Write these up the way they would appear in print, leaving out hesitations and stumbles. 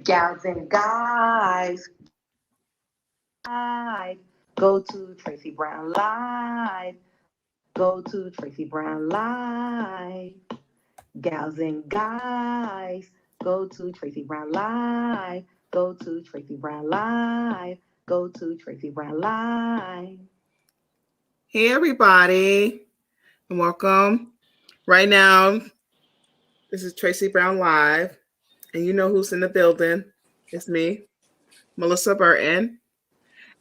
Gals and guys, go to Tracey Brown Live. Go to Tracey Brown Live. Gals and guys, go to Tracey Brown Live. Go to Tracey Brown Live. Go to Tracey Brown Live. Hey everybody, and welcome. Right now, this is Tracey Brown Live, and you know who's in the building. It's me, Melissa Burton.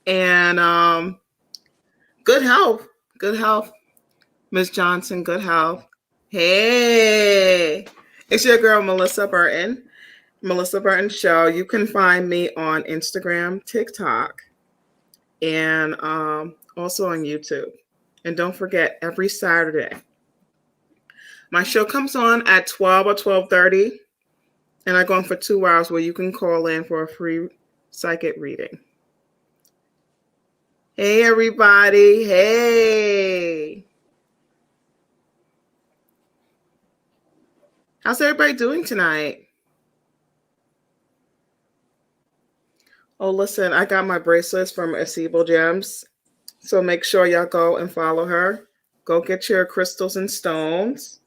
And good health. Miss Johnson, good health. Hey, it's your girl, Melissa Burton. Melissa Burton Show. You can find me on Instagram, TikTok, and also on YouTube. And don't forget, every Saturday, my show comes on at 12 or 12:30, and I go on for 2 hours where you can call in for a free psychic reading. Hey, everybody. Hey. How's everybody doing tonight? Oh, listen, I got my bracelets from Acebo Gems. So make sure y'all go and follow her. Go get your crystals and stones.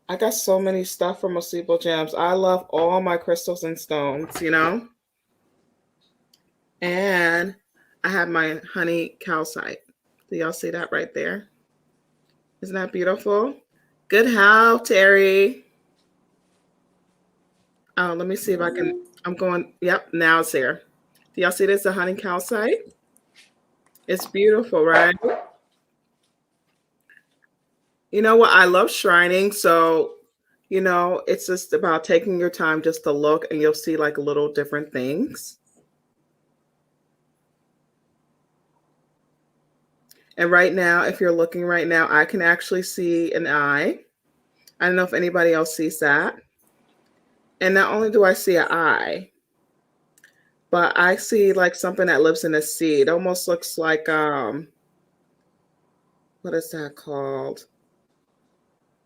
I got so many stuff from Acebo Gems. I love all my crystals and stones, you know? And I have my honey calcite. Do y'all see that right there? Isn't that beautiful? Good health, Terry. Oh, let me see if I can. I'm going. Yep, now it's here. Do y'all see this? The honey calcite. It's beautiful, right? You know what? I love shrining. So, you know, it's just about taking your time just to look, and you'll see like little different things. And right now, if you're looking right now, I can actually see an eye. I don't know if anybody else sees that. And not only do I see an eye, but I see like something that lives in the sea. It almost looks like what is that called?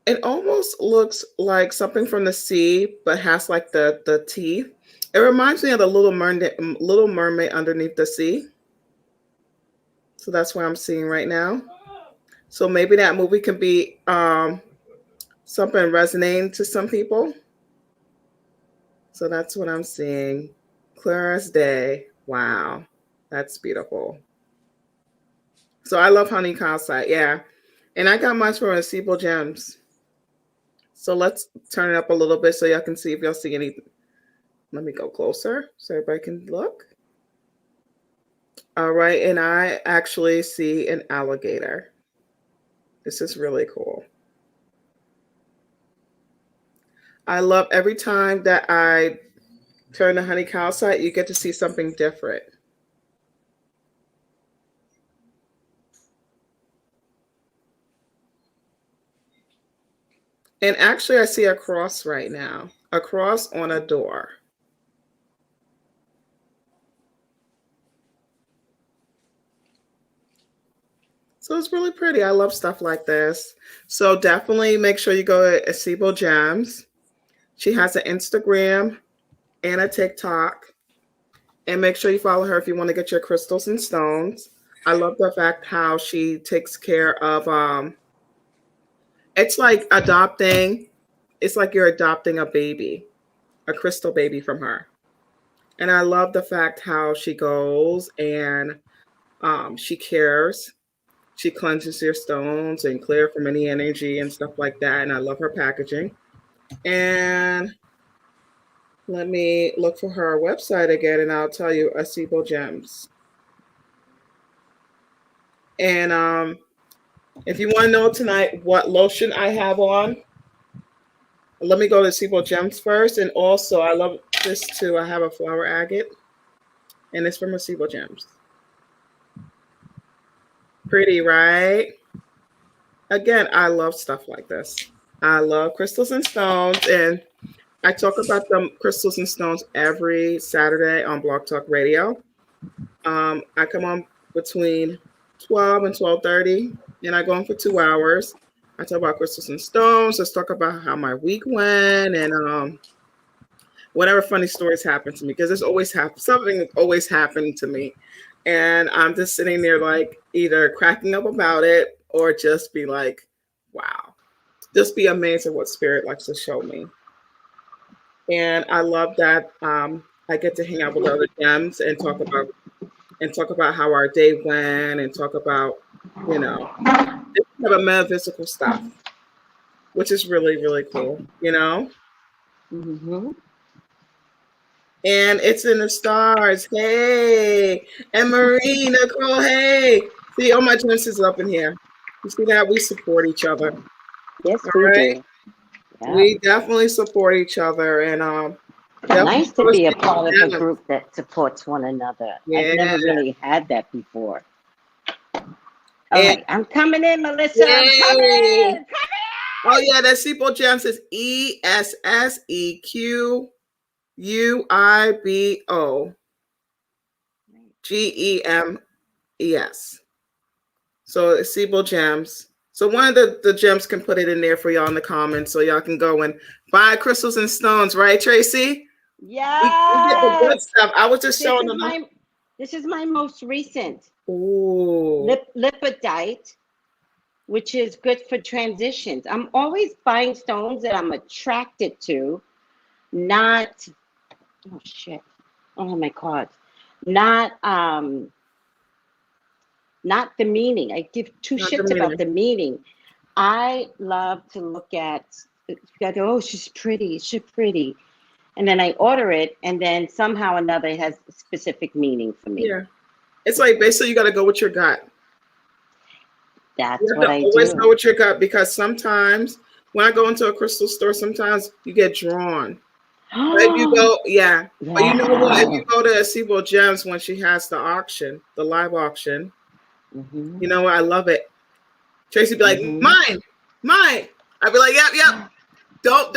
It almost looks like something from the sea, but has like the teeth. It reminds me of the Little Mermaid underneath the sea. So that's what I'm seeing right now. So maybe that movie can be something resonating to some people. So that's what I'm seeing. Clear as day. Wow. That's beautiful. So I love honey calcite. Yeah. And I got mine from Acebo Gems. So let's turn it up a little bit so y'all can see if y'all see anything. Let me go closer so everybody can look. All right. And I actually see an alligator. This is really cool. I love every time that I turn the honey calcite, you get to see something different. And actually, I see a cross right now, a cross on a door. So it's really pretty. I love stuff like this. So definitely make sure you go to Acebo Gems. She has an Instagram and a TikTok. And make sure you follow her if you want to get your crystals and stones. I love the fact how she takes care of, it's like adopting, it's like you're adopting a baby, a crystal baby from her. And I love the fact how she goes and she cares. She cleanses your stones and clear from any energy and stuff like that. And I love her packaging. And let me look for her website again, and I'll tell you, Acebo Gems. And if you want to know tonight what lotion I have on, let me go to Acebo Gems first. And also, I love this too. I have a flower agate, and it's from Acebo Gems. Pretty, right? Again, I love stuff like this. I love crystals and stones, and I talk about the crystals and stones every Saturday on Blog Talk Radio. I come on between 12 and 12:30, and I go on for 2 hours. I talk about crystals and stones. Let's talk about how my week went, and whenever funny stories happen to me, because there's always something always happening to me. And I'm just sitting there like either cracking up about it or just be like, wow. Just be amazed at what spirit likes to show me. And I love that I get to hang out with other gems and talk about how our day went and talk about, you know, different metaphysical stuff, which is really, really cool, you know? Mm-hmm. And it's in the stars. Hey. And Marie, Nicole, hey. See, all my gems is up in here. You see that? We support each other. Yes, All we right? do. Yeah. We definitely support each other. And Nice to be a part of a gems. group that supports one another. Yeah. I've never really had that before. All And- right, I'm coming in, Melissa. I'm Yay. coming in. Oh yeah, that Sequel Gem says ESSEQUIBOGEMES. So it's Sequel Gems. So one of the gems can put it in there for y'all in the comments, so y'all can go and buy crystals and stones, right, Tracy? Yeah. We get the good stuff. I was just showing them. This is my most recent. Ooh. Lipidite, which is good for transitions. I'm always buying stones that I'm attracted to, not, oh shit, I don't have my cards. Not the meaning. I give two shits about the meaning. I love to look at, oh, she's pretty, and then I order it, and then somehow or another it has a specific meaning for me. Yeah, it's like basically you got to go with your gut. That's you what I always do. go with your gut, because sometimes when I go into a crystal store, sometimes you get drawn. But if you go, yeah. But you know what? If you go to Sequel Gems when she has the auction, the live auction, you know what? I love it. Tracy be like, mine. I'd be like, yep. Don't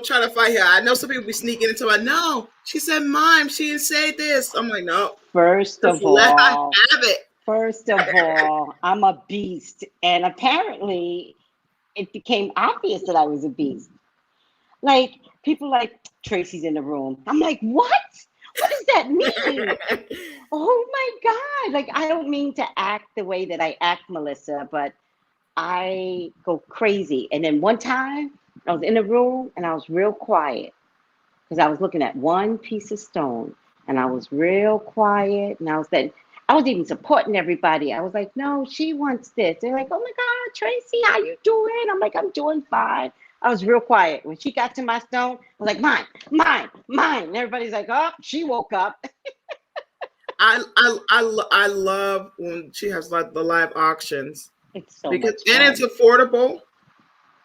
try to fight her. I know some people be sneaking into it. No, she said mine. She didn't say this. I'm like, no. First of all, let her have it. First of all, I'm a beast, and apparently, it became obvious that I was a beast. Like people like Tracy's in the room. I'm like, what? What does that mean? Oh my God! Like I don't mean to act the way that I act, Melissa, but I go crazy. And then one time, I was in the room and I was real quiet because I was looking at one piece of stone, and I was real quiet, and I was even supporting everybody. I was like, no, she wants this. They're like, oh my God, Tracy, how you doing? I'm like, I'm doing fine. I was real quiet. When she got to my stone, I was like, mine. And everybody's like, oh, she woke up. I love when she has like the live auctions. It's so because much fun. and it's affordable.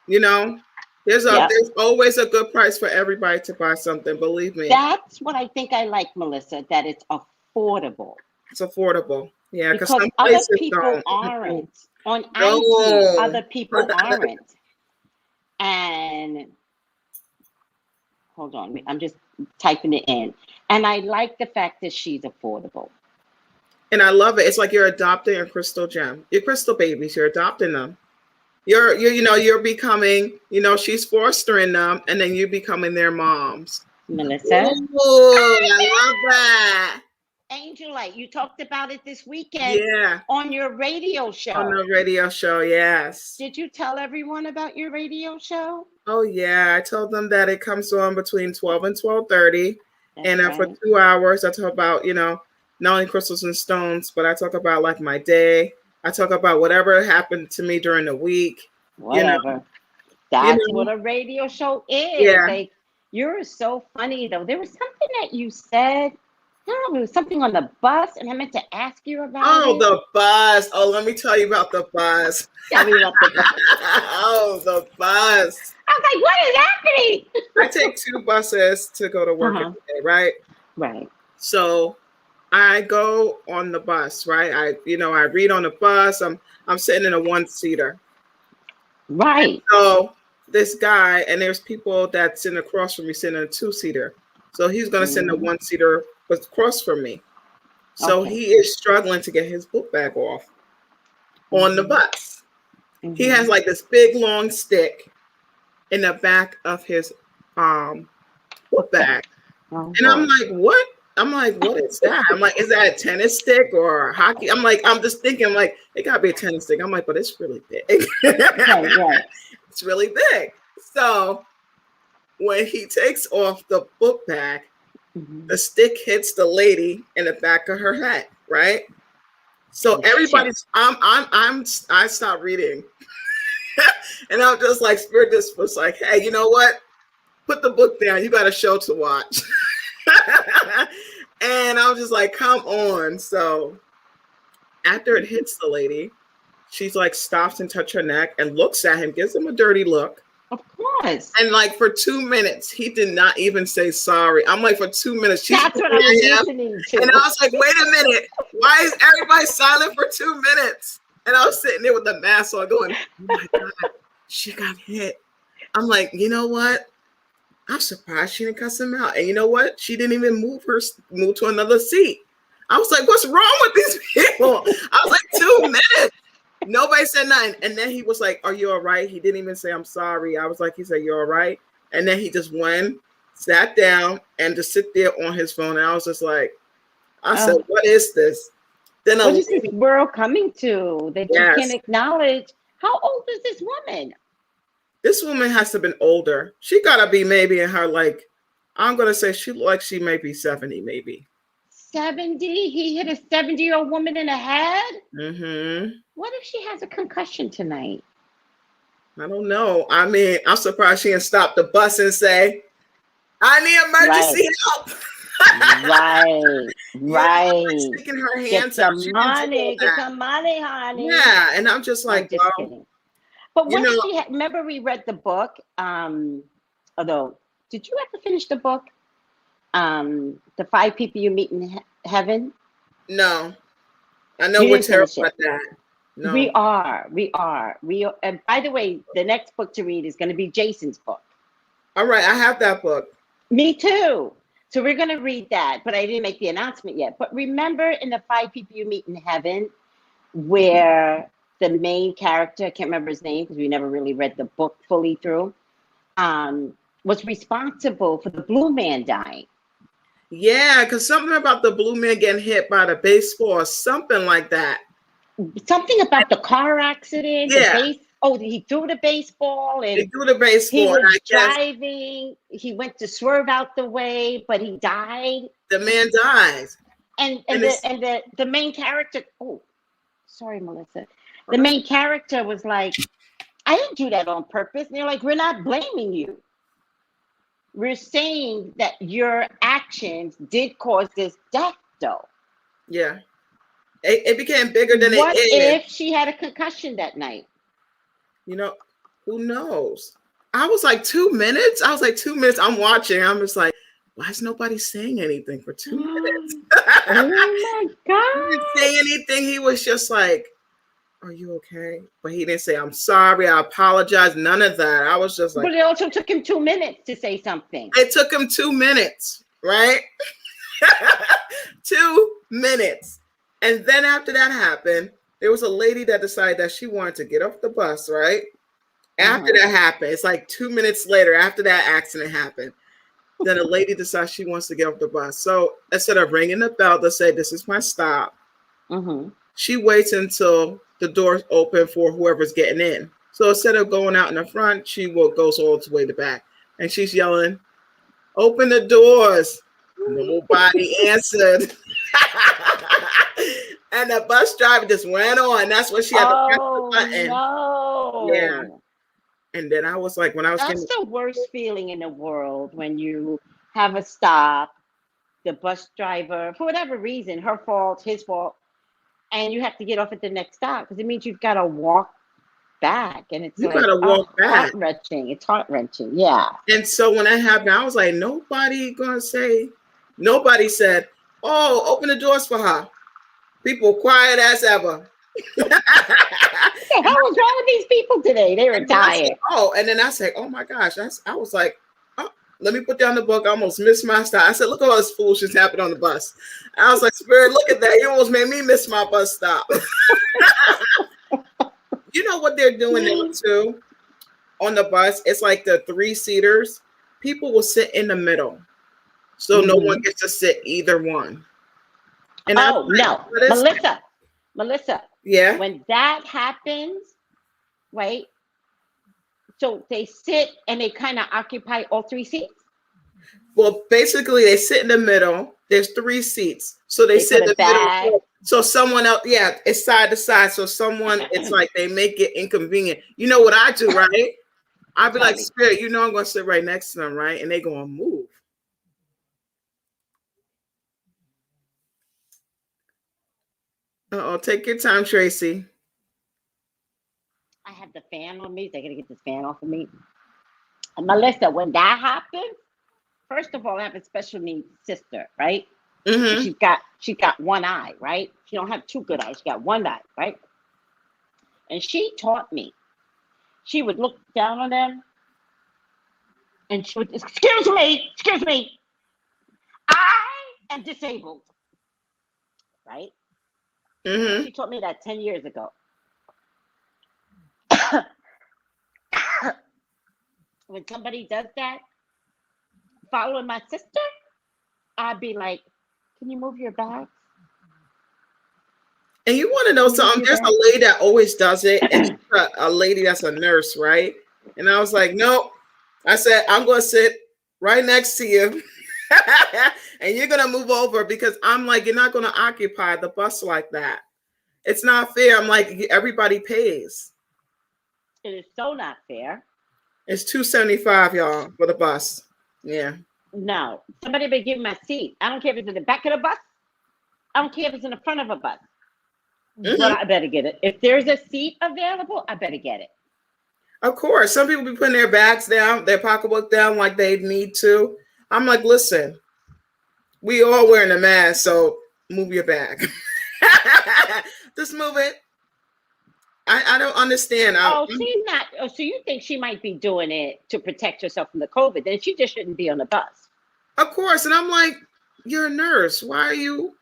You know, there's always a good price for everybody to buy something. Believe me. That's what I think I like, Melissa. That it's affordable. It's affordable. Yeah, because some other people aren't on IT. Other people aren't. And hold on, I'm just typing it in. And I like the fact that she's affordable. And I love it. It's like you're adopting a crystal gem. Your crystal babies, you're adopting them. You're becoming, she's fostering them, and then you're becoming their moms. Melissa? Ooh, I love that. Angelite, you talked about it this weekend on your radio show. On the radio show, yes. Did you tell everyone about your radio show? Oh, yeah. I told them that it comes on between 12 and 12:30. And for 2 hours, I talk about, not only crystals and stones, but I talk about like my day. I talk about whatever happened to me during the week. Whatever. That's what a radio show is. Yeah. Like, you're so funny, though. There was something that you said. No, it was something on the bus, and I meant to ask you about it. Oh, the bus. Oh, let me tell you about the bus. Tell me about the bus. Oh, the bus. I was like, what is happening? I take 2 buses to go to work every day, right? Right. So I go on the bus, right? I read on the bus. I'm sitting in a 1-seater. Right. So this guy, and there's people that sitting across from me sitting in a 2-seater. So he's going to send a 1-seater across from me. So he is struggling to get his book bag off on the bus. He has like this big long stick in the back of his book bag. Oh, And I'm like, what? I'm like, what is that? I'm like, is that a tennis stick or hockey? I'm like, I'm just thinking, like, it gotta be a tennis stick. I'm like, but it's really big. right. It's really big. So when he takes off the book bag, the stick hits the lady in the back of her head, right? So everybody's, I stopped reading. And I'm just like, Spirit just was like, hey, you know what? Put the book down. You got a show to watch. And I was just like, come on. So after it hits the lady, she's like stops and touches her neck and looks at him, gives him a dirty look. Of course. And like for 2 minutes, he did not even say sorry. I'm like, for 2 minutes. She's That's what I was listening to. And I was like, wait a minute. Why is everybody silent for 2 minutes? And I was sitting there with the mask on going, oh my God, she got hit. I'm like, you know what? I'm surprised she didn't cuss him out. And you know what? She didn't even move to another seat. I was like, what's wrong with these people? I was like, 2 minutes. Nobody said nothing. And then he was like, are you all right? He didn't even say, I'm sorry. I was like, he said, you're all right. And then he just went, sat down, and just sit there on his phone. And I was just like, I said, what is this? Then what is this world coming to that you can acknowledge? How old is this woman? This woman has to have been older. She gotta be maybe in her, like, I'm gonna say she looked like she may be 70, maybe. 70? He hit a 70-year-old woman in the head? Mm-hmm. What if she has a concussion tonight? I don't know. I mean, I'm surprised she didn't stop the bus and say, I need emergency help. Right. Sticking her hands get some money, honey. Yeah, and I'm just like, I'm just kidding. But when she had, remember we read the book, although, did you ever finish the book? The 5 people you meet in heaven? No. I know we're terrible at that. No. We are. And by the way, the next book to read is going to be Jason's book. All right, I have that book. Me too. So we're going to read that, but I didn't make the announcement yet. But remember in the 5 people you meet in heaven, where the main character, I can't remember his name because we never really read the book fully through, was responsible for the blue man dying. Yeah, because something about the blue man getting hit by the baseball or something like that. Something about the car accident. Yeah. He threw the baseball and he threw the baseball. He was driving. He went to swerve out the way, but he died. The man dies. And the main character. Oh, sorry, Melissa. The main character was like, I didn't do that on purpose. And they're like, we're not blaming you. We're saying that your actions did cause this death, though. Yeah. It became bigger than it is. What if she had a concussion that night? You know, who knows? I was like 2 minutes. I'm watching. I'm just like, why is nobody saying anything for 2 minutes? Oh my God. He didn't say anything. He was just like, are you okay? But he didn't say, I'm sorry, I apologize. None of that. I was just like. But it also took him 2 minutes to say something. It took him 2 minutes, right? 2 minutes. And then after that happened, there was a lady that decided that she wanted to get off the bus, right? After that happened, it's like 2 minutes later, after that accident happened, then a lady decides she wants to get off the bus. So instead of ringing the bell to say, this is my stop, she waits until the doors open for whoever's getting in. So instead of going out in the front, she goes all the way to the back. And she's yelling, open the doors. Nobody answered. And the bus driver just went on. That's when she had to press the button. No. Yeah. And then I was like, that's the worst feeling in the world, when you have a stop, the bus driver, for whatever reason, her fault, his fault, and you have to get off at the next stop because it means you've got to walk back. And it's gotta walk back. Heart-wrenching. It's heart-wrenching. Yeah. And so when that happened, I was like, nobody said, oh, open the doors for her. People quiet as ever. What the hell was wrong with these people today? They were tired. And then I said, oh my gosh. I was like, oh, let me put down the book. I almost missed my stop. I said, look at all this foolishness happened on the bus. I was like, Spirit, look at that. You almost made me miss my bus stop. You know what they're doing now too? On the bus, it's like the 3-seaters. people will sit in the middle. So no one gets to sit either one. And oh, no. Melissa. Yeah. When that happens, right? So they sit and they kind of occupy all 3 seats? Well, basically, they sit in the middle. There's 3 seats. So they sit in the middle. So someone else, yeah, it's side to side. So someone, it's like they make it inconvenient. You know what I do, right? I'll be like, Spirit, you know I'm going to sit right next to them, right? And they're going to move. Uh-oh, take your time, Tracy. I have the fan on me. They're going to get this fan off of me. And Melissa, when that happens, first of all, I have a special needs sister, right? She's got one eye, right? She don't have 2 good eyes. She got 1 eye, right? And she taught me. She would look down on them and she would, excuse me, I am disabled, right? She taught me that 10 years ago. When somebody does that, following my sister, I'd be like, can you move your bags? And you want to know something? There's a lady that always does it. And she's a lady that's a nurse, right? And I was like, no. I said, I'm going to sit right next to you. And you're going to move over because I'm like, you're not going to occupy the bus like that. It's not fair. I'm like, everybody pays. It is so not fair. It's $275, y'all, for the bus. Yeah. No, somebody better give me my seat. I don't care if it's in the back of the bus. I don't care if it's in the front of a bus. But I better get it. If there's a seat available, I better get it. Of course. Some people be putting their bags down, their pocketbook down like they need to. I'm like, listen, we all wearing a mask, so move your bag. Just move it. I don't understand. She's not. Oh, so you think she might be doing it to protect herself from the COVID? Then she just shouldn't be on the bus. Of course. And I'm like, you're a nurse. Why are you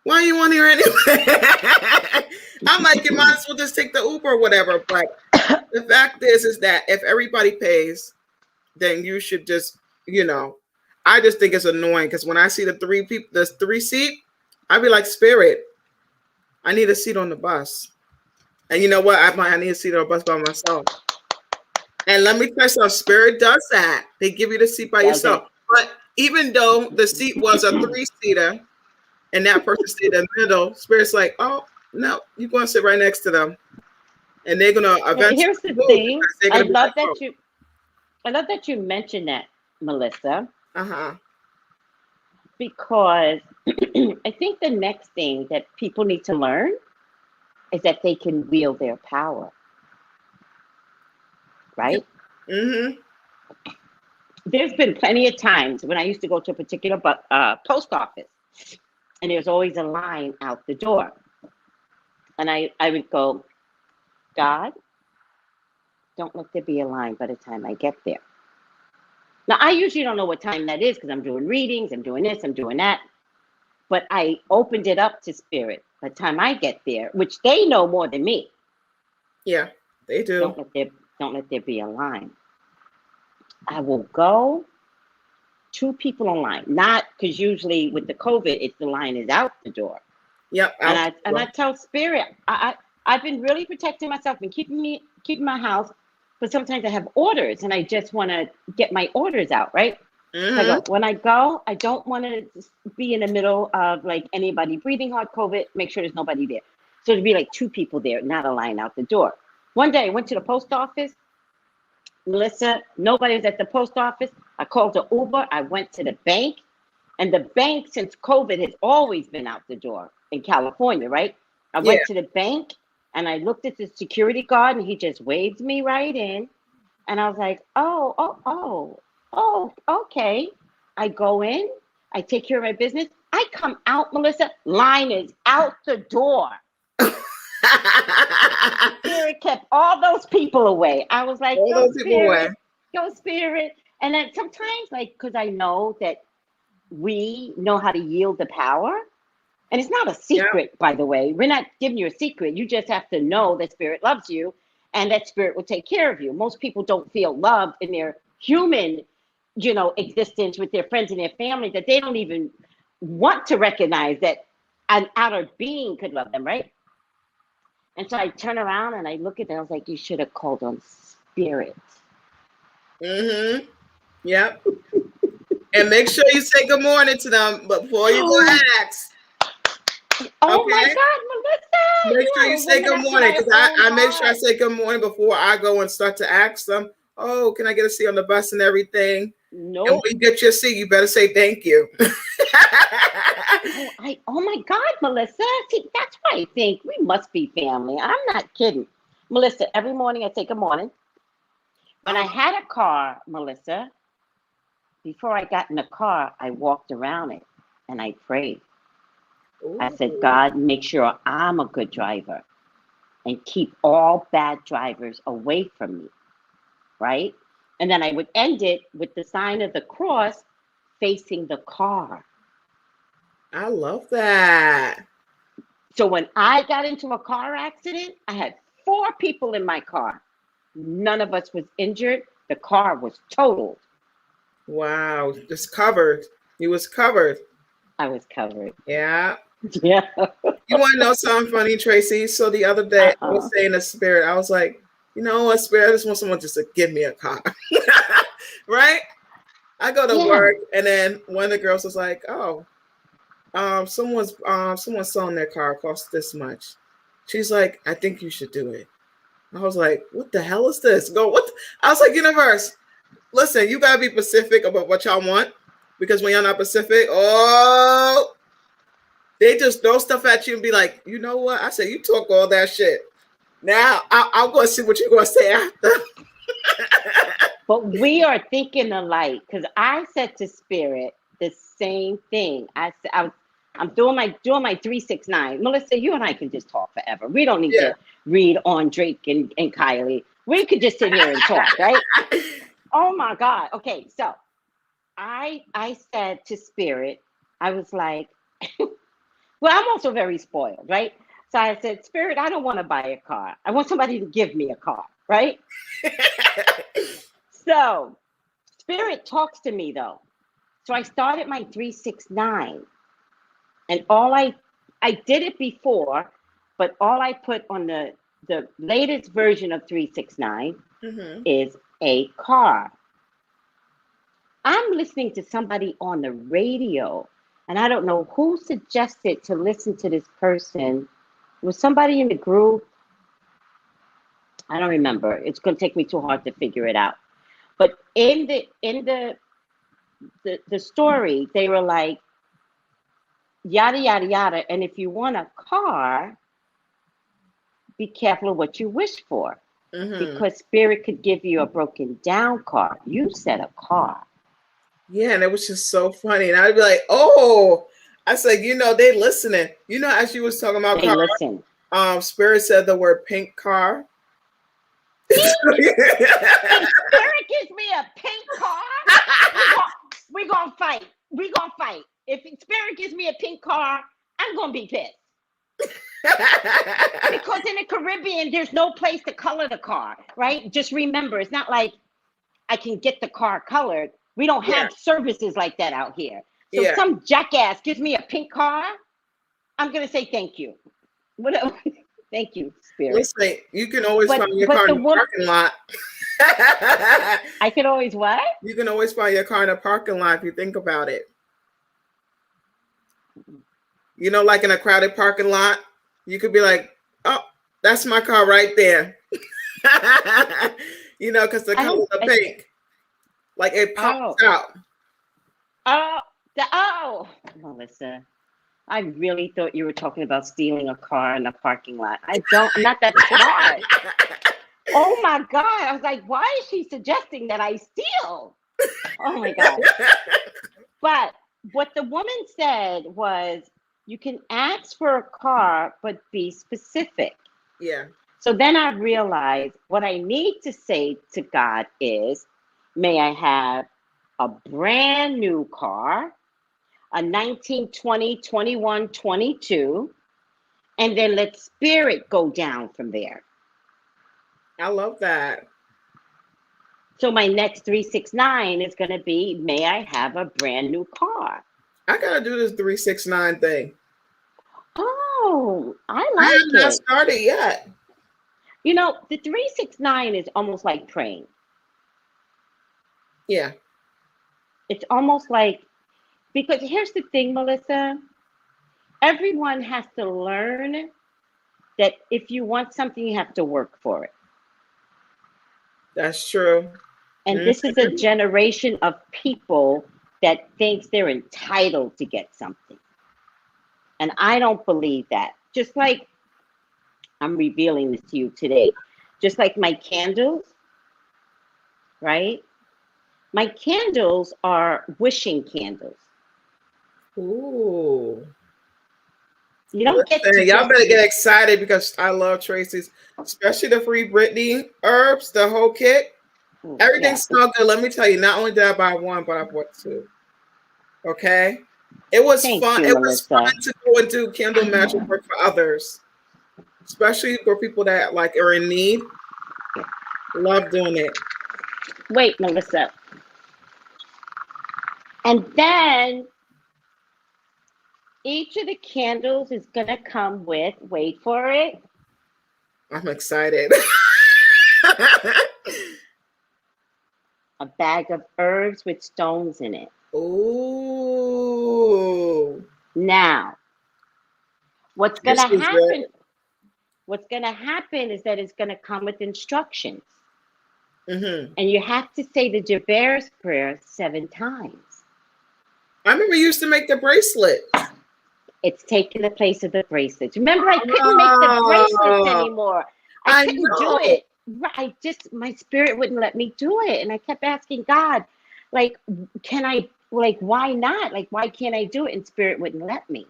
on here anyway? I'm like, you might as well just take the Uber or whatever. But the fact is that if everybody pays, then you should just, I just think it's annoying because when I see the 3 people, there's 3 seat, I'd be like, Spirit, I need a seat on the bus. And you know what? I need a seat on the bus by myself. And let me tell you something, Spirit does that. They give you the seat by yourself. But even though the seat was a 3-seater and that person stayed in the middle, Spirit's like, oh, no, you're going to sit right next to them. And they're going to eventually. Here's the thing. I love that you mentioned that, Melissa. Because I think the next thing that people need to learn is that they can wield their power. Right? There's been plenty of times when I used to go to a particular post office and there's always a line out the door. And I would go, God, don't let there be a line by the time I get there. Now, I usually don't know what time that is because I'm doing readings, I'm doing this, I'm doing that. But I opened it up to Spirit by the time I get there, which they know more than me. Yeah, they do. Don't let there be a line. I will go, 2 people in line, not because usually with the COVID, it's the line is out the door. Yep. And I tell Spirit, I've been really protecting myself and keeping my house, but sometimes I have orders and I just want to get my orders out, right? So when I go, I don't want to be in the middle of like anybody breathing hard COVID, make sure there's nobody there. So it'd be like 2 people there, not a line out the door. One day I went to the post office, Melissa, nobody was at the post office. I called the Uber, I went to the bank, and the bank since COVID has always been out the door in California, right? I went to the bank and I looked at the security guard and he just waved me right in. And I was like, oh, okay. I go in, I take care of my business. I come out, Melissa, line is out the door. Spirit kept all those people away. I was like, go Spirit. And then sometimes, like, because I know that we know how to yield the power. And it's not a secret, by the way. We're not giving you a secret. You just have to know that Spirit loves you and that Spirit will take care of you. Most people don't feel loved in their human existence with their friends and their family, that they don't even want to recognize that an outer being could love them, right? And so I turn around and I look at them. I was like, you should have called on spirit. Mm-hmm. Yep. And make sure you say good morning to them before you go ask. Oh okay? My God, Melissa! Make sure you say good morning, because I make sure I say good morning before I go and start to ask them, oh, can I get a seat on the bus and everything? No. And when you get your seat, you better say thank you. Oh my God, Melissa. See, that's why I think we must be family. I'm not kidding. Melissa, every morning I say good morning. When I had a car, Melissa, before I got in the car, I walked around it and I prayed. Ooh. I said, God, make sure I'm a good driver and keep all bad drivers away from me, right? And then I would end it with the sign of the cross facing the car. I love that. So when I got into a car accident, I had 4 people in my car. None of us was injured. The car was totaled. Wow, just covered. You was covered. I was covered. Yeah. Yeah. You want to know something funny, Tracy? So the other day, I was saying to Spirit, I was like, you know what, Spirit, I just want someone just to give me a car. Right? I go to work, and then one of the girls was like, oh, someone's selling their car, costs this much. She's like, I think you should do it. I was like, what the hell is this? I was like, universe, listen, you gotta be specific about what y'all want, because when y'all not specific, they just throw stuff at you and be like, you know what? I said, you talk all that shit. Now I'll go and see what you're gonna say after. But we are thinking alike, because I said to Spirit the same thing. I said, I'm doing my 369. Melissa, you and I can just talk forever. We don't need to read on Drake and Kylie. We could just sit here and talk, right? Oh my God. Okay, so I said to Spirit, I was like, well, I'm also very spoiled, right? So I said, Spirit, I don't want to buy a car. I want somebody to give me a car, right? So Spirit talks to me though. So I started my 369. And all I did it before, but all I put on the latest version of 369 is a car. I'm listening to somebody on the radio, and I don't know who suggested to listen to this person. It was somebody in the group. I don't remember. It's going to take me too hard to figure it out. But in the story, they were like, yada, yada, yada. And if you want a car, be careful of what you wish for. Because Spirit could give you a broken down car. You said a car. Yeah, and it was just so funny. And I'd be like, oh, I said, they listening. As you was talking about car, listen. Spirit said the word pink car. If Spirit gives me a pink car, we're going to fight. We're going to fight. If Spirit gives me a pink car, I'm going to be pissed. Because in the Caribbean, there's no place to color the car, right? Just remember, it's not like I can get the car colored. We don't have services like that out here. So if some jackass gives me a pink car, I'm going to say thank you. Whatever. Thank you, Spirit. Listen, you can always find your car in the parking lot. I can always what? You can always find your car in a parking lot if you think about it. Like in a crowded parking lot, you could be like, oh, that's my car right there. Because the color of pink. Like it pops out. Melissa, I really thought you were talking about stealing a car in a parking lot. I'm not that smart. Oh my God. I was like, why is she suggesting that I steal? Oh my God. But what the woman said was, you can ask for a car, but be specific. Yeah. So then I realized what I need to say to God is, may I have a brand new car, a 19, 20, 21, 22, and then let Spirit go down from there. I love that. So my next 369 is going to be, may I have a brand new car? I gotta do this 369 thing. Oh, I I have like not it. started yet. You know, the 369 is almost like praying. Yeah. It's almost like, because here's the thing, Melissa. Everyone has to learn that if you want something, you have to work for it. That's true. And this is a generation of people that thinks they're entitled to get something. And I don't believe that. Just like, I'm revealing this to you today, just like my candles, right? My candles are wishing candles. Ooh. You don't get to y'all better get excited because I love Tracey's, especially the Free Britney herbs, the whole kit. Everything smells good. Let me tell you, not only did I buy one, but I bought two. Okay? It was fun. It was fun to go and do candle magic work for others, especially for people that like are in need. Love doing it. Wait, Melissa. And then each of the candles is going to come with, wait for it. I'm excited. A bag of herbs with stones in it. Ooh. Now, what's going to happen? What's going to happen is that it's going to come with instructions. And you have to say the Jabez prayer 7 times. I remember you used to make the bracelet. It's taking the place of the bracelets. Remember, I couldn't make the bracelets anymore. I couldn't do it. My spirit wouldn't let me do it. And I kept asking God, like, can I, like, why not? Like, why can't I do it? And spirit wouldn't let me.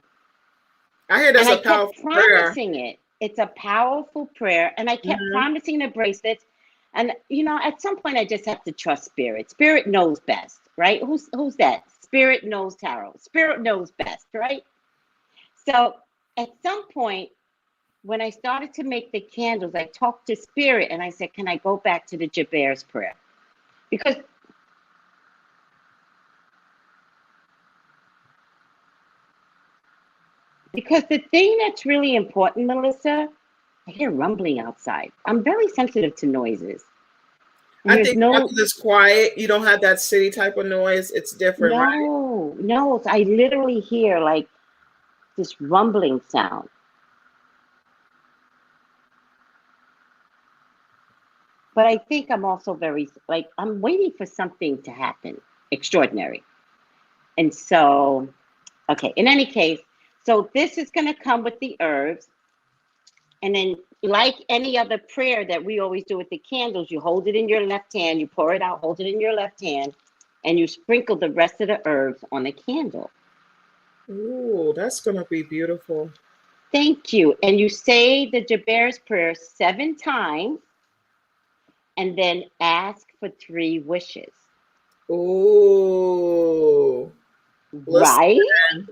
I hear that's a powerful prayer. Promising it. It's a powerful prayer. And I kept promising the bracelets. And, you know, at some point I just have to trust spirit. Spirit knows best, right? Who's that? Spirit knows tarot. Spirit knows best, right? So at some point, when I started to make the candles, I talked to spirit and I said, can I go back to the Jabez prayer? Because the thing that's really important, Melissa, I hear rumbling outside. I'm very sensitive to noises. I think because it's quiet, you don't have that city type of noise. It's different, right? No, I literally hear like this rumbling sound. But I think I'm also very, like, I'm waiting for something to happen extraordinary. And so, okay, in any case, so this is going to come with the herbs. And then, like any other prayer that we always do with the candles, you hold it in your left hand, you pour it out, hold it in your left hand, and you sprinkle the rest of the herbs on the candle. Ooh, that's going to be beautiful. Thank you. And you say the Jabez prayer 7 times. And then ask for 3 wishes. Ooh. Right? Listen,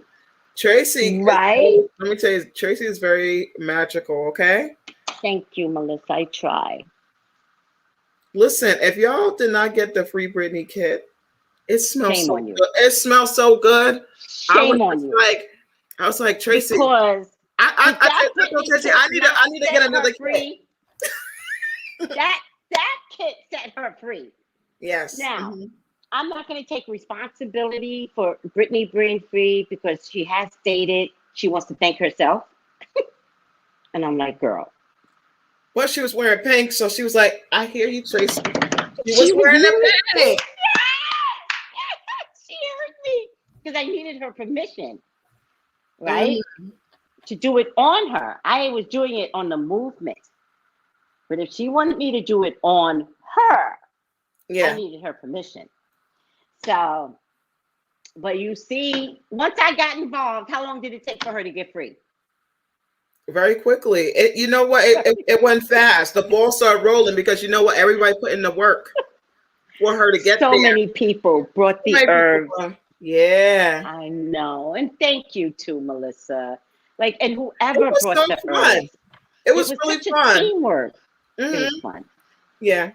Tracey. Right? Let me tell you, Tracey is very magical, okay? Thank you, Melissa. I try. Listen, if y'all did not get the Free Britney kit, it smells Shame so on you. good. It smells so good. Shame on you. I was like, Tracey. Because I need to get another kit. That kit set her free. Yes. Now, I'm not going to take responsibility for Britney being free because she has stated she wants to thank herself. And I'm like, girl. Well, she was wearing pink, so she was like, I hear you, Tracey. She was wearing the pink. She heard me because I needed her permission, right? To do it on her. I was doing it on the movement. But if she wanted me to do it on her, I needed her permission. So, but you see, once I got involved, how long did it take for her to get free? Very quickly. You know what? It went fast. The ball started rolling because you know what? Everybody put in the work for her to get there. So many people brought the herbs. Yeah. I know. And thank you too, Melissa. Like, and whoever brought the herbs. It was really fun. Teamwork. It was fun. Yeah.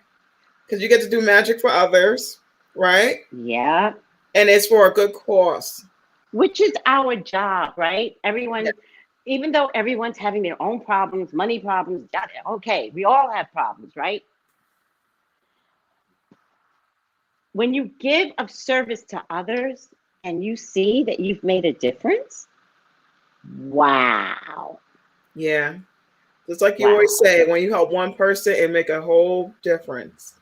because you get to do magic for others, right? Yeah. And it's for a good cause. Which is our job, right? Everyone, Yeah. even though everyone's having their own problems, money problems, okay, we all have problems, right? When you give of service to others and you see that you've made a difference, wow. Yeah. Just like you always say, when you help one person, it make a whole difference.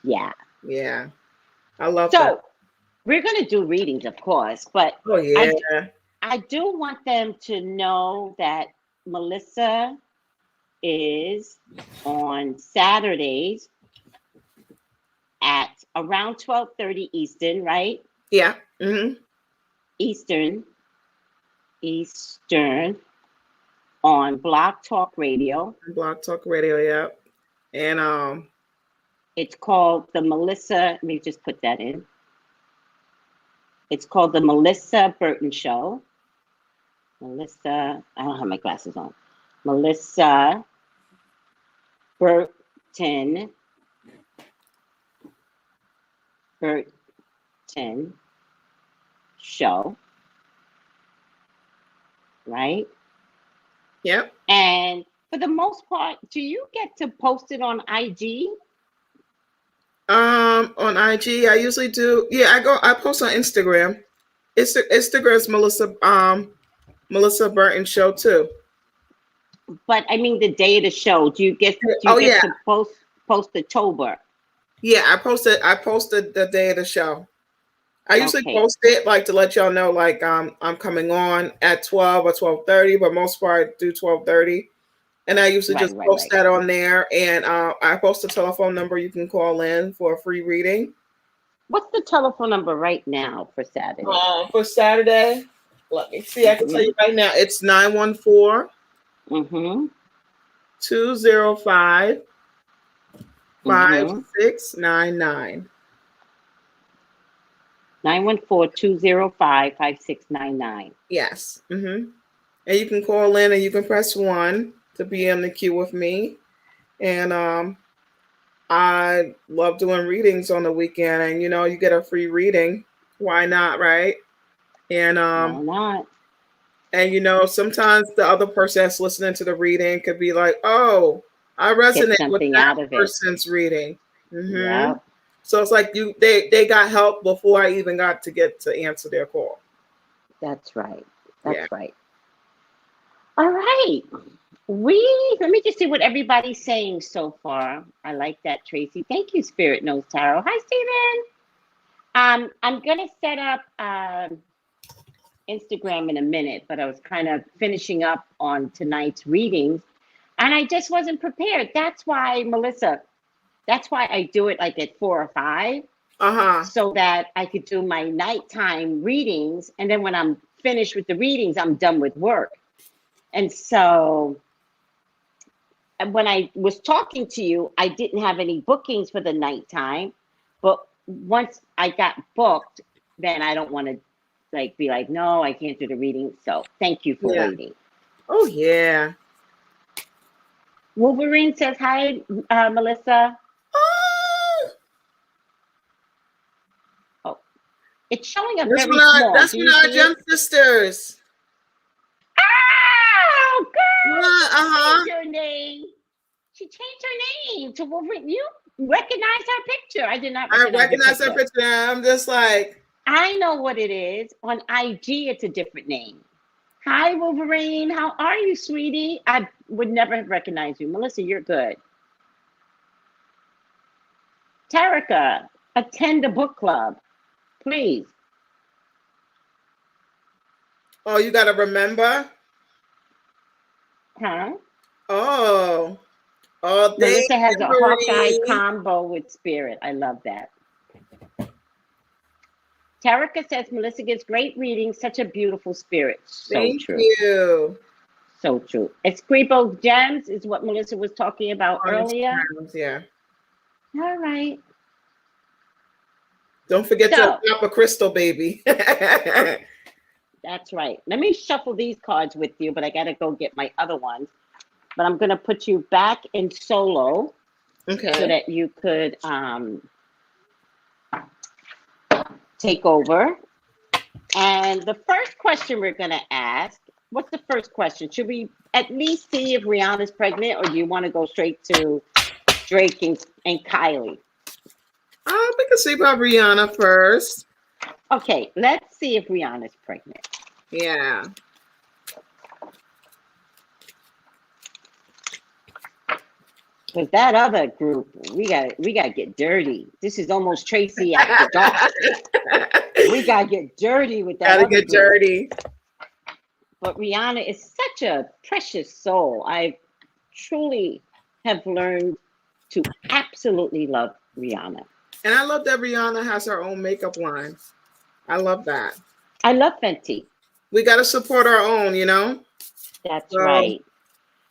Yeah. Yeah. I love that. So we're going to do readings, of course, but Oh, yeah. I do want them to know that Melissa is on Saturdays at around 12:30 Eastern, right? Yeah. Mm-hmm. Eastern on Blog Talk Radio. Blog Talk Radio, yeah. And it's called the Melissa, let me just put that in. It's called the Melissa Burton Show. Melissa, I don't have my glasses on. Melissa Burton Show. Right? Yep. And for the most part, do you get to post it on IG? On IG, I usually do. Yeah, I post on Instagram. Instagram's Melissa Burton Show too. But I mean, the day of the show, do you get to post the Tober? Yeah, I posted the day of the show. I usually post it like to let y'all know, like I'm coming on at 12 or 12:30, but most part I do 12:30. And I usually just post that on there. And I post a telephone number you can call in for a free reading. What's the telephone number right now for Saturday? For Saturday, let me see. I can tell you right now. It's 914 205 5699. 914-205-5699. Yes. And you can call in and you can press 1 to be in the queue with me. And I love doing readings on the weekend, and you get a free reading. Why not, right? And why not? And sometimes the other person that's listening to the reading could be like, "Oh, I resonate with that person's reading." Yeah. So it's like they got help before I even got to get to answer their call. That's right. That's right. All right. Let me just see what everybody's saying so far. I like that, Tracy. Thank you, Spirit Knows Tarot. Hi, Stephen. I'm gonna set up Instagram in a minute, but I was kind of finishing up on tonight's readings, and I just wasn't prepared. That's why, Melissa. That's why I do it like at 4 or 5, so that I could do my nighttime readings, and then when I'm finished with the readings, I'm done with work. And so when I was talking to you, I didn't have any bookings for the nighttime, but once I got booked, then I don't want to be like, no, I can't do the reading. So thank you for waiting. Oh, yeah. Wolverine says, hi, Melissa. Oh, it's showing up very small. That's one of our gem sisters. Oh, girl! She changed her name. She changed her name to Wolverine. You recognize her picture. I did not recognize her picture. I'm just like, I know what it is. On IG, it's a different name. Hi, Wolverine. How are you, sweetie? I would never have recognized you. Melissa, you're good. Tarika, attend the book club, please. Oh, you got to remember? Huh? Oh, Melissa has a Hawkeye combo with Spirit. I love that. Tarika says Melissa gives great readings, such a beautiful spirit. Thank you. So true. Escribo Gems is what Melissa was talking about earlier. Yeah. All right. Don't forget to drop a crystal, baby. That's right. Let me shuffle these cards with you, but I got to go get my other ones. But I'm going to put you back in solo. Okay. so that you could take over. And the first question we're going to ask, what's the first question? Should we at least see if Rihanna's pregnant, or do you want to go straight to Drake and Kylie? We can see about Rihanna first. Okay, let's see if Rihanna's pregnant. Yeah. Because that other group, we got to get dirty. This is almost Tracy after dark. We got to get dirty with that. Gotta get dirty. But Rihanna is such a precious soul. I truly have learned to absolutely love Rihanna. And I love that Rihanna has her own makeup line. I love that. I love Fenty. We got to support our own, you know? That's right.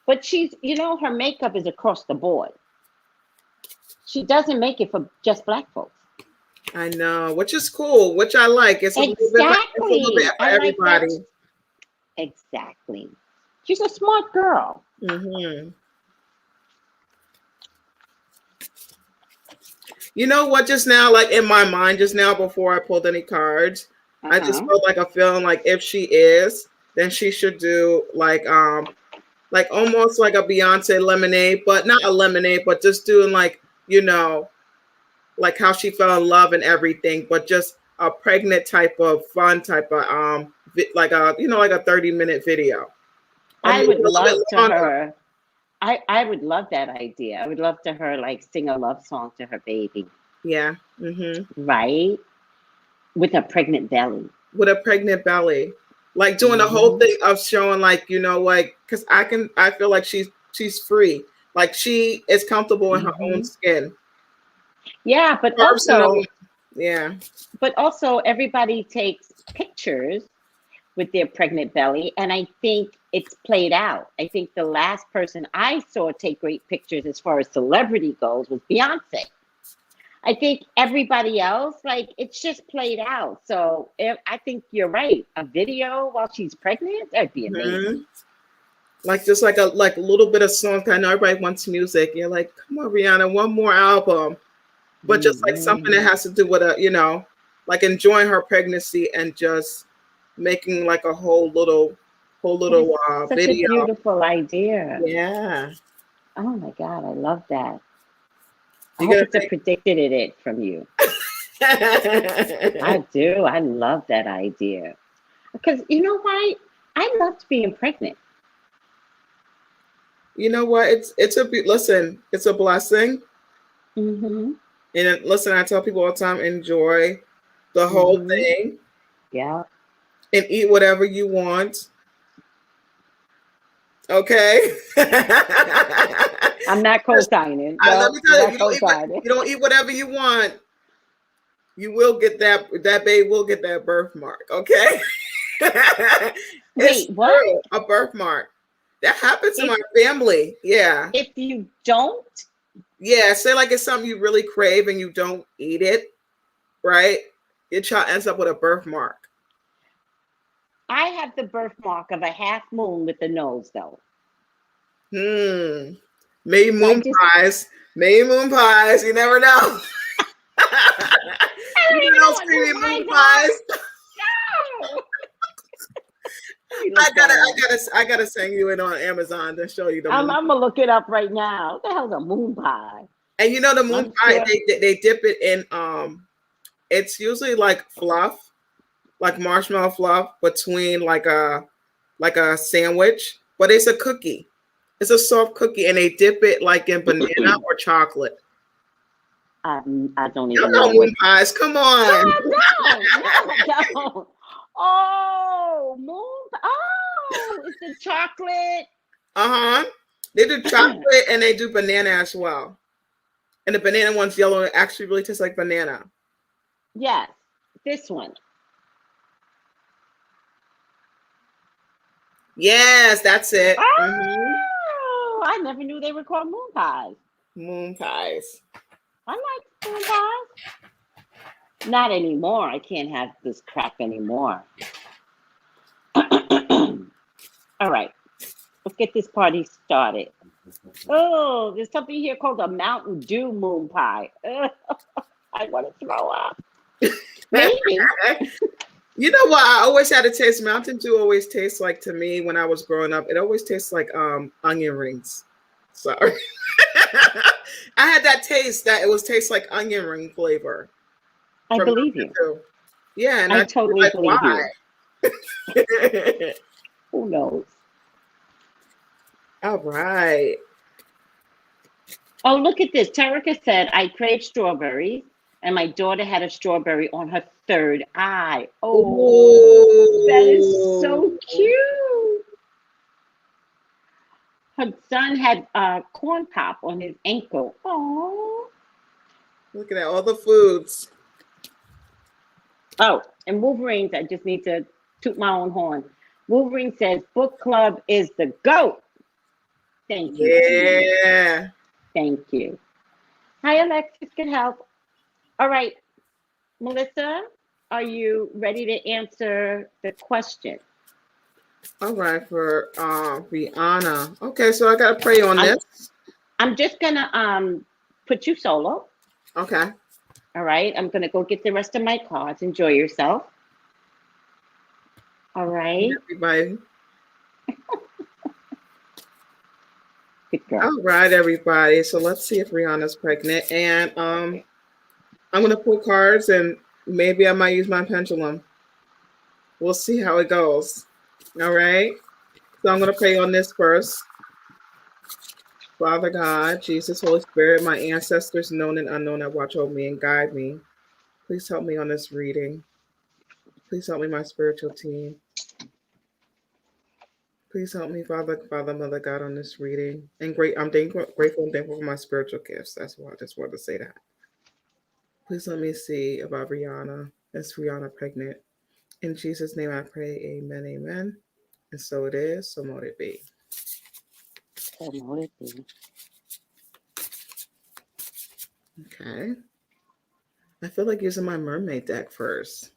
But she's, you know, her makeup is across the board. She doesn't make it for just Black folks. I know, which is cool, which I like. It's a little bit for everybody. Like exactly. She's a smart girl. Mm-hmm. You know what, just now, like in my mind just now before I pulled any cards, I just felt like a feeling like if she is, then she should do like almost like a Beyonce lemonade, but not a lemonade, but just doing like, you know, like how she fell in love and everything, but just a pregnant type of fun type of like a, you know, like a 30-minute video. I would love to her. I would love that idea. I would love to her like sing a love song to her baby. Yeah. Mm-hmm. Right? With a pregnant belly. With a pregnant belly. Like doing the whole thing of showing like, you know, like, because I feel like she's free. Like she is comfortable in her own skin. Yeah, but also everybody takes pictures with their pregnant belly, and I think it's played out. I think the last person I saw take great pictures as far as celebrity goes was Beyonce. I think everybody else, like, it's just played out. So I think you're right. A video while she's pregnant, that'd be amazing. Like just like a little bit of song. I know everybody wants music. You're like, come on, Rihanna, one more album. But just like something that has to do with a, you know, like enjoying her pregnancy and just making like a whole little such video. A beautiful idea. Yeah. Oh my God, I love that. I hope it's predicted it from you. I do. I love that idea. Because you know why? I loved being pregnant. You know what? It's a blessing. Mm-hmm. And listen, I tell people all the time, enjoy the whole thing. Yeah. And eat whatever you want. Okay. I'm not co-signing. Let me tell you, you don't eat whatever you want. You will get that babe will get that birthmark. Okay. Wait, what? True, a birthmark. That happens in my family. Yeah. If you don't? Yeah. Say like it's something you really crave and you don't eat it, right? Your child ends up with a birthmark. I have the birthmark of a half moon with the nose, though. Maybe moon pies. Maybe moon pies. You never know. You know those creamy moon pies. No. I gotta send you it on Amazon to show you the. I'm gonna look it up right now. What the hell's a moon pie? And you know the moon pie, they dip it in. It's usually like fluff. Like marshmallow fluff between like a sandwich, but it's a cookie. It's a soft cookie, and they dip it like in banana or chocolate. I don't even know moon pies. Come on. No. Oh, moon. Oh, it's the chocolate. They do chocolate and they do banana as well. And the banana one's yellow. It actually really tastes like banana. Yes, this one. Yes, that's it. Oh, I never knew they were called moon pies. Moon pies. I like moon pies. Not anymore. I can't have this crap anymore. All right, let's get this party started. Oh, there's something here called a Mountain Dew moon pie. Ugh, I want to throw up. Maybe. You know what? I always had to taste Mountain Dew. Always tastes like, to me when I was growing up, it always tastes like onion rings. Sorry, I had that taste that it was taste like onion ring flavor I from believe Mountain you. Dew. Yeah, and I I totally like believe why. you. Who knows? All right. Oh, look at this. Tarika said, I crave strawberries, and my daughter had a strawberry on her third eye. Oh, that is so Ooh. cute. Her son had a corn pop on his ankle. Oh. Look at that, all the foods. Oh, and Wolverines, I just need to toot my own horn. Wolverine says, book club is the GOAT. Thank you, G. Yeah. Thank you. Hi, Alexis, can help. All right, Melissa, are you ready to answer the question? All right, for Rihanna. Okay, so I gotta pray on this. I'm just gonna put you solo. Okay. All right, I'm gonna go get the rest of my cards. Enjoy yourself. All right. Everybody. Good girl. All right, everybody. So let's see if Rihanna's pregnant. And I'm gonna pull cards and maybe I might use my pendulum. We'll see how it goes. All right. So I'm gonna pray on this first. Father God, Jesus, Holy Spirit, my ancestors, known and unknown, that watch over me and guide me. Please help me on this reading. Please help me, my spiritual team. Please help me, Father, Mother God, on this reading. And I'm grateful and thankful for my spiritual gifts. That's why I just wanted to say that. Please let me see about Rihanna. Is Rihanna pregnant? In Jesus' name I pray, amen, amen. And so it is, so mote it be. So mote it be. Okay. I feel like using my mermaid deck first.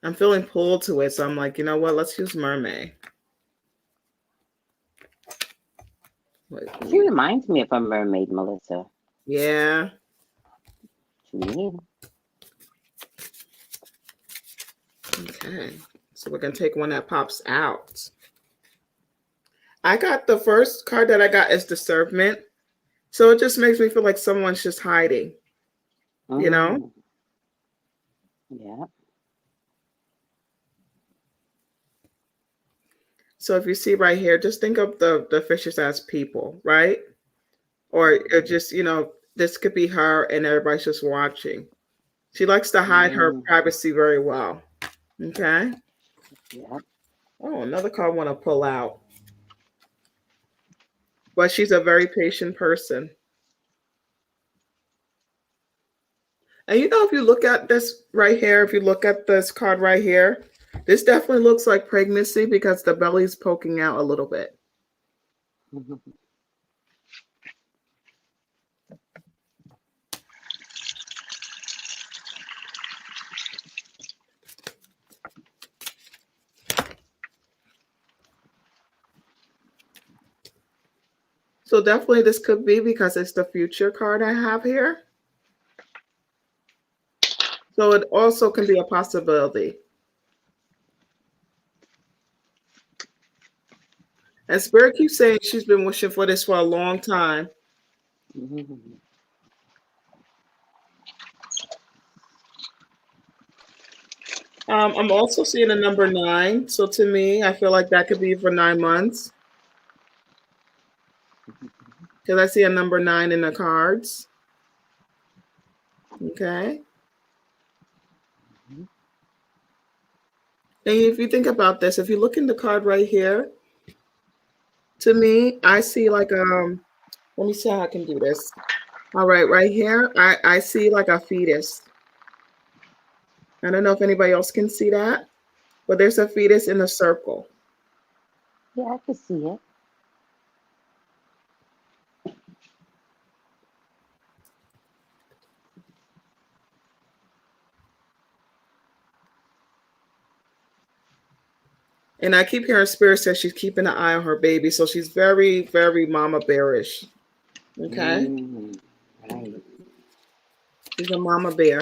I'm feeling pulled to it, so I'm like, you know what? Let's use mermaid. She reminds me of a mermaid, Melissa. Yeah. Yeah. Okay. So we're going to take one that pops out. I got the first card that I got is discernment. So it just makes me feel like someone's just hiding. You know? Yeah. So if you see right here, just think of the fishes as people, right? Or it just, this could be her and everybody's just watching. She likes to hide her privacy very well. Okay. Yeah. Oh, another card I want to pull out. But she's a very patient person. And if you look at this right here, if you look at this card right here, this definitely looks like pregnancy because the belly's poking out a little bit. So definitely this could be because it's the future card I have here. So it also can be a possibility. And Spirit keeps saying she's been wishing for this for a long time. I'm also seeing a number 9. So to me, I feel like that could be for 9 months. Because I see a number 9 in the cards. Okay. And if you think about this, if you look in the card right here, to me, I see like let me see how I can do this. All right here, I see like a fetus. I don't know if anybody else can see that, but there's a fetus in a circle. Yeah, I can see it. And I keep hearing Spirit says she's keeping an eye on her baby. So she's very, very mama bearish. Okay. Right. She's a mama bear.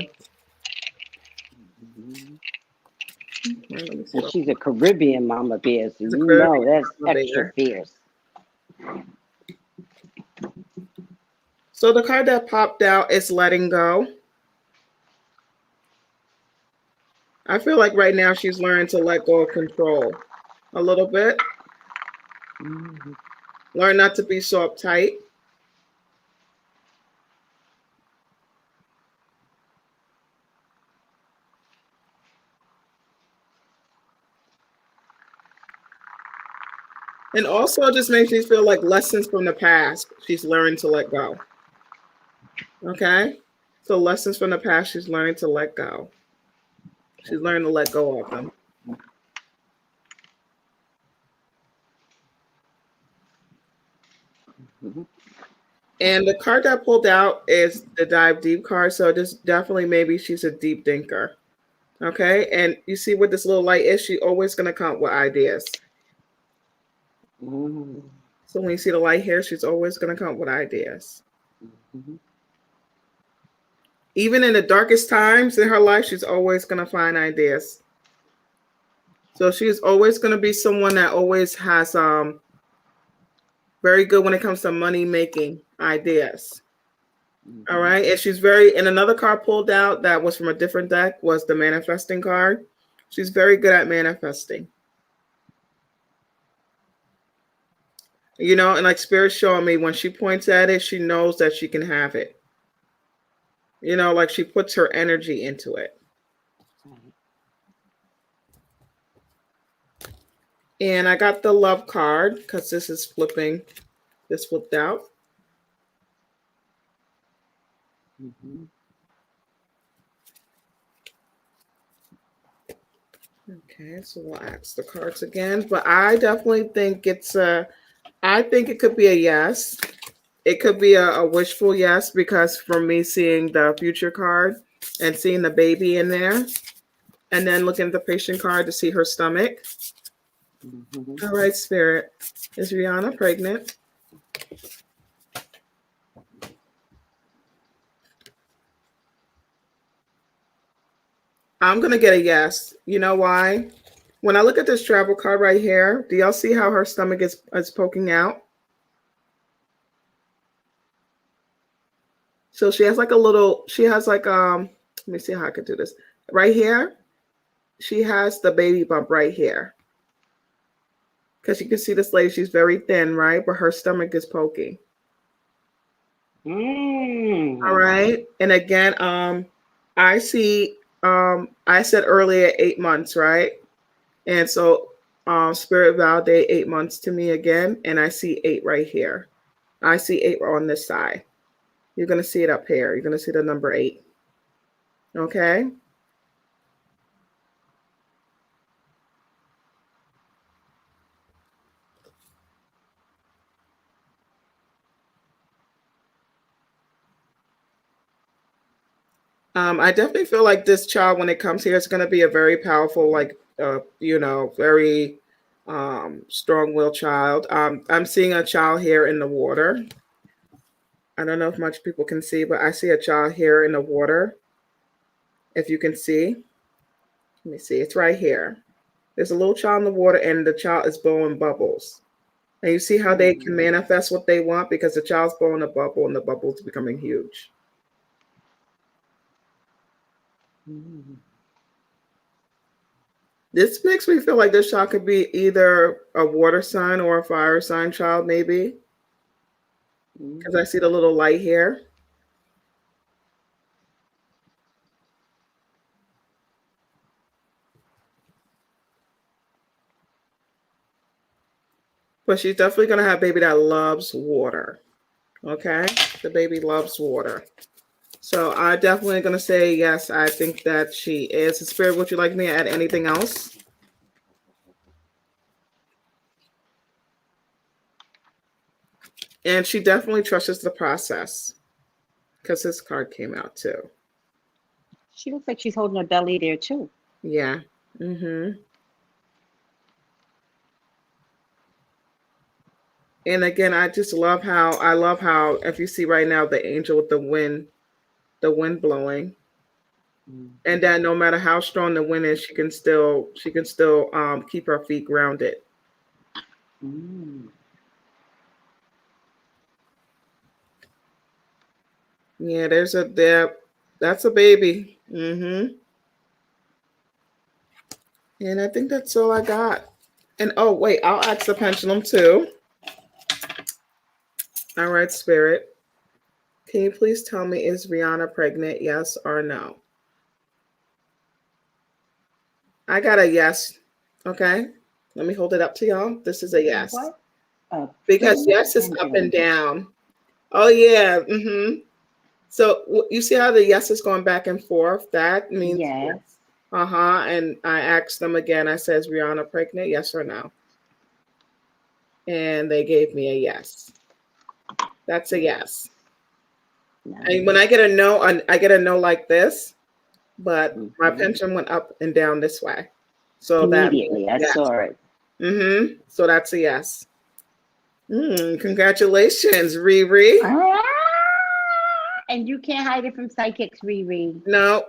And she's a Caribbean mama bear, so that's extra fierce. So the card that popped out is letting go. I feel like right now she's learning to let go of control a little bit. Learn not to be so uptight. And also it just makes me feel like lessons from the past, she's learning to let go. Okay? So lessons from the past, she's learning to let go. She's learning to let go of them. And the card that pulled out is the Dive Deep card. So just definitely maybe she's a deep thinker. Okay? And you see what this little light is? She's always going to come up with ideas. So when you see the light here, she's always going to come up with ideas. Even in the darkest times in her life, she's always going to find ideas. So she's always going to be someone that always has very good when it comes to money making ideas. All right. And she's and another card pulled out that was from a different deck was the manifesting card. She's very good at manifesting. You know, and like Spirit's showing me when she points at it, she knows that she can have it. You know, like she puts her energy into it. And I got the love card because this is flipping. This flipped out. Okay, so we'll ask the cards again. But I definitely think I think it could be a yes. It could be a wishful yes, because for me seeing the future card and seeing the baby in there, and then looking at the patient card to see her stomach. All right, Spirit. Is Rihanna pregnant? I'm going to get a yes. You know why? When I look at this travel card right here, do y'all see how her stomach is poking out? So she has like let me see how I could do this. Right here, she has the baby bump right here. Because you can see this lady, she's very thin, right? But her stomach is poking. All right. And again, I see, I said earlier 8 months, right? And so Spirit validate 8 months to me again. And I see 8 right here. I see 8 on this side. You're going to see it up here. You're going to see the number 8. Okay. I definitely feel like this child, when it comes here, is going to be a very powerful, like, very strong-willed child. I'm seeing a child here in the water. I don't know if much people can see, but I see a child here in the water. If you can see, let me see. It's right here. There's a little child in the water, and the child is blowing bubbles. And you see how they can manifest what they want, because the child's blowing a bubble, and the bubble's becoming huge. This makes me feel like this child could be either a water sign or a fire sign child, maybe. Because I see the little light here. But she's definitely going to have a baby that loves water. Okay? The baby loves water. So I'm definitely going to say yes, I think that she is. Spirit, would you like me to add anything else? And she definitely trusts the process, because this card came out too. She looks like she's holding her belly there too. Yeah. Mm-hmm. And again, I love how if you see right now the angel with the wind blowing, and that no matter how strong the wind is, she can still keep her feet grounded. Mm. Yeah, that's a baby. And I think that's all I got. And oh wait, I'll ask the pendulum too. All right, Spirit. Can you please tell me, is Rihanna pregnant? Yes or no? I got a yes. Okay. Let me hold it up to y'all. This is a yes. What? Because yes is up and down. Oh yeah. So you see how the yes is going back and forth? That means yes. And I asked them again. I says, Rihanna pregnant? Yes or no? And they gave me a yes. That's a yes. And when I get a no, I get a no like this, but my pendulum went up and down this way. So immediately that I saw it. So that's a yes. Congratulations, Riri. And you can't hide it from psychics, Riri. No.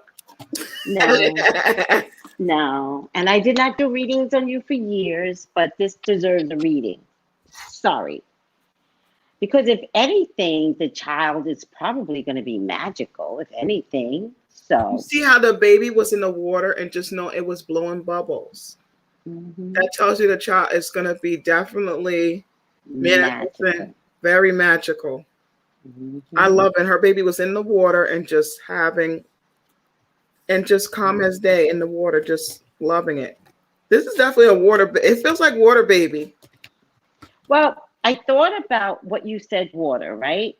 No. And I did not do readings on you for years, but this deserves a reading. Sorry. Because if anything, the child is probably going to be magical, if anything. So you see how the baby was in the water and just know it was blowing bubbles. That tells you the child is going to be definitely magical. Very magical. I love it. Her baby was in the water and just calm as day in the water, just loving it. This is definitely a water. It feels like water baby. Well, I thought about what you said, water, right?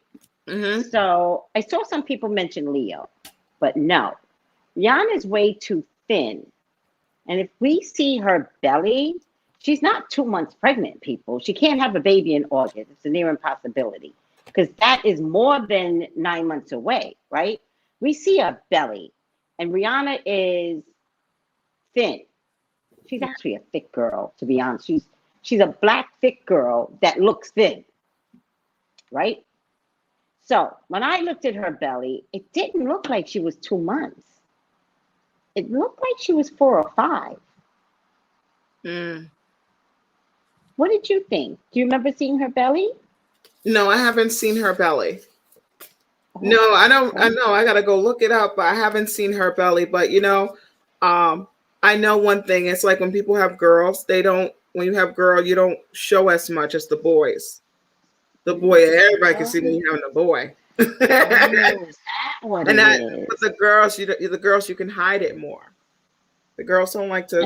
So I saw some people mention Leo, but no. Rihanna is way too thin. And if we see her belly, she's not 2 months pregnant, people. She can't have a baby in August. It's a near impossibility because that is more than 9 months away, right? We see a belly, and Rihanna is thin. She's actually a thick girl, to be honest. She's a black thick girl that looks thin, right? So when I looked at her belly, it didn't look like she was 2 months. It looked like she was 4 or 5. What did you think? Do you remember seeing her belly? No, I haven't seen her belly. No, I don't. I know I gotta go look it up, but I haven't seen her belly. But I know one thing. It's like when people have girls, when you have girl, you don't show as much as the boys. The boy, everybody can see when you're having a boy. Is that what it is? With the girls, you can hide it more. The girls don't like to.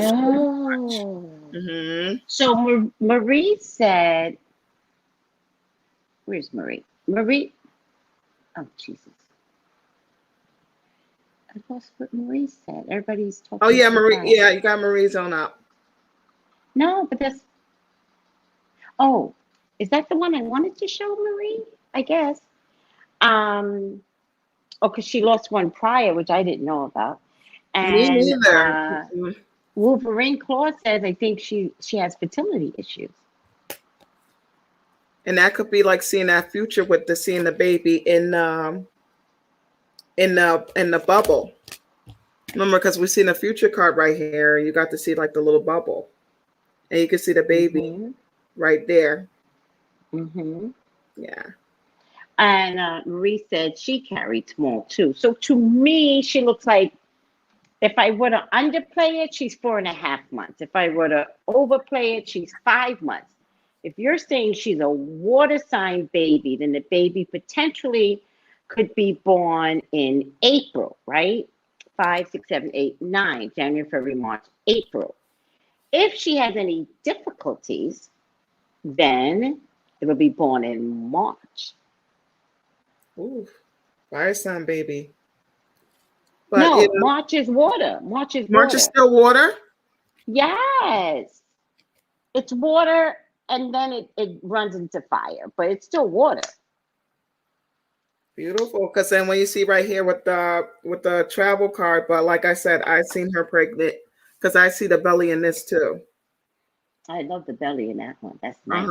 So Marie said, "Where's Marie? Marie? Oh Jesus! I lost what Marie said. Everybody's talking. Oh yeah, Marie. Yeah, you got Marie's on up. No, but that's. Oh, is that the one I wanted to show Marie? I guess. Because she lost one prior, which I didn't know about. And me neither. Wolverine Claw says, I think she has fertility issues. And that could be like seeing that future with seeing the baby in the bubble. Remember, because we've seen a future card right here. You got to see like the little bubble, and you can see the baby right there. Yeah. And Marie said she carried small too. So to me, she looks like, if I were to underplay it, she's 4.5 months. If I were to overplay it, she's 5 months. If you're saying she's a water sign baby, then the baby potentially could be born in April, right? 5, 6, 7, 8, 9, January, February, March, April. If she has any difficulties, then it'll be born in March. Ooh, fire sign baby. But, no, March is water. March is still water? Yes. It's water, and then it runs into fire, but it's still water. Beautiful. Because then when you see right here with the travel card, but like I said, I seen her pregnant because I see the belly in this too. I love the belly in that one. That's nice.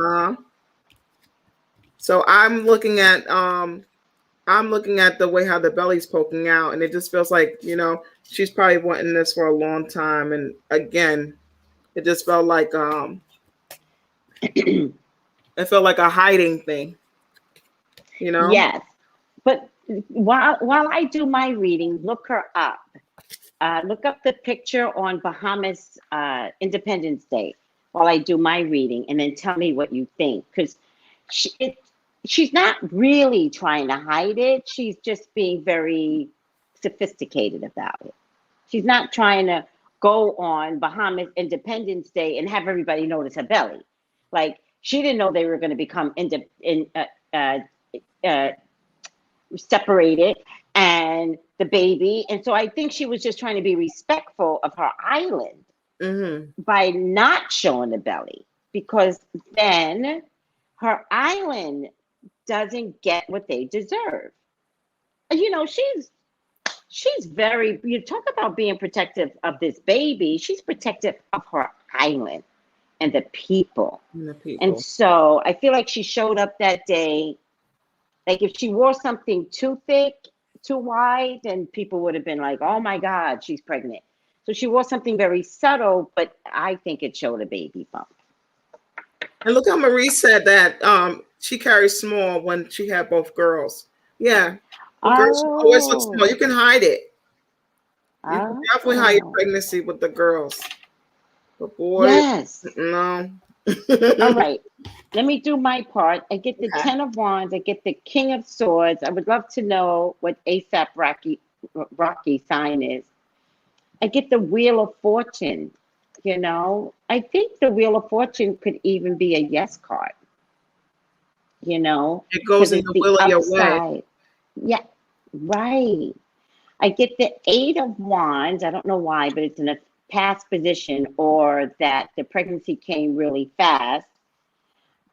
So I'm looking at the way how the belly's poking out, and it just feels like, you know, she's probably wanting this for a long time. And again, it just felt like it felt like a hiding thing, you know? Yes, but while I do my reading, look her up. Look up the picture on Bahamas Independence Day while I do my reading, and then tell me what you think. Because she's not really trying to hide it. She's just being very sophisticated about it. She's not trying to go on Bahamas Independence Day and have everybody notice her belly. Like, she didn't know they were going to become separated, and the baby. And so I think she was just trying to be respectful of her island by not showing the belly, because then her island doesn't get what they deserve. You know, she's very, you talk about being protective of this baby. She's protective of her island and the people. And so I feel like she showed up that day. Like, if she wore something too thick, too wide, then people would have been like, oh my God, she's pregnant. So she wore something very subtle, but I think it showed a baby bump. And look how Marie said that she carried small when she had both girls. Yeah. Girls always look small. You can hide it. You can definitely hide your pregnancy with the girls. But boy, yes. No. All right. Let me do my part. I get the 10 of Wands. I get the King of Swords. I would love to know what ASAP Rocky sign is. I get the Wheel of Fortune. You know, I think the Wheel of Fortune could even be a yes card. You know, it goes in the will of your way. Yeah, right. I get the 8 of Wands. I don't know why, but it's in a past position, or that the pregnancy came really fast.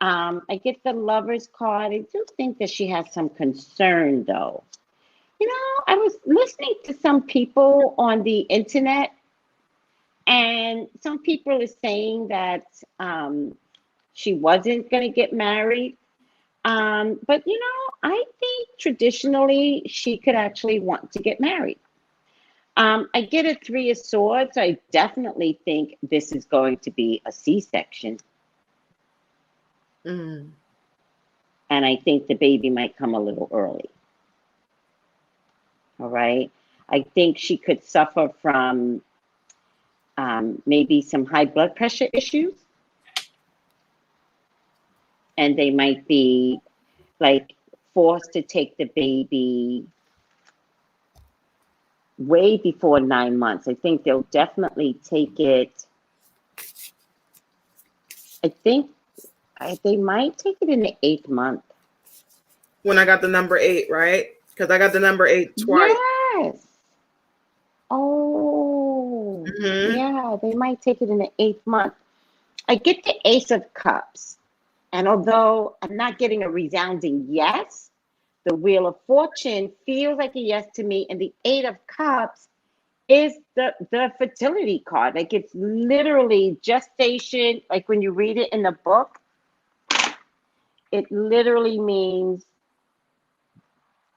I get the Lover's card. I do think that she has some concern, though. You know, I was listening to some people on the internet, and some people are saying that she wasn't going to get married. But, you know, I think traditionally she could actually want to get married. I get a 3 of Swords. I definitely think this is going to be a C-section. And I think the baby might come a little early. All right. I think she could suffer from maybe some high blood pressure issues. And they might be like forced to take the baby way before 9 months. I think they'll definitely take it. I think they might take it in the 8th month. When I got the number 8, right? Because I got the number 8 twice. Yes. Oh, yeah, they might take it in the 8th month. I get the Ace of Cups. And although I'm not getting a resounding yes, the Wheel of Fortune feels like a yes to me. And the 8 of Cups is the fertility card. Like, it's literally gestation. Like, when you read it in the book, it literally means,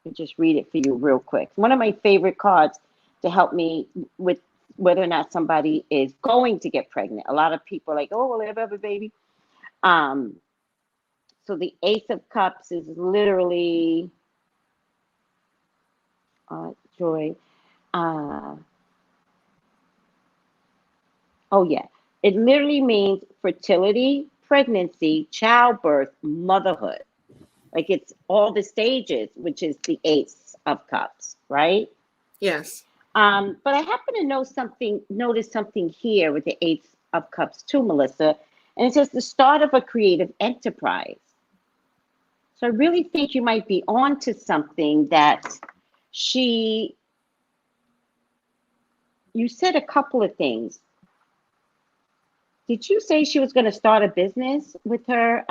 I'll just read it for you real quick. One of my favorite cards to help me with whether or not somebody is going to get pregnant. A lot of people are like, oh, will I ever have a baby? So the Ace of Cups is literally joy. Oh yeah, it literally means fertility, pregnancy, childbirth, motherhood. Like, it's all the stages, which is the Ace of Cups, right? Yes. But I happen to notice something here with the Ace of Cups too, Melissa. And it says the start of a creative enterprise. So I really think you might be on to something that you said a couple of things. Did you say she was going to start a business with her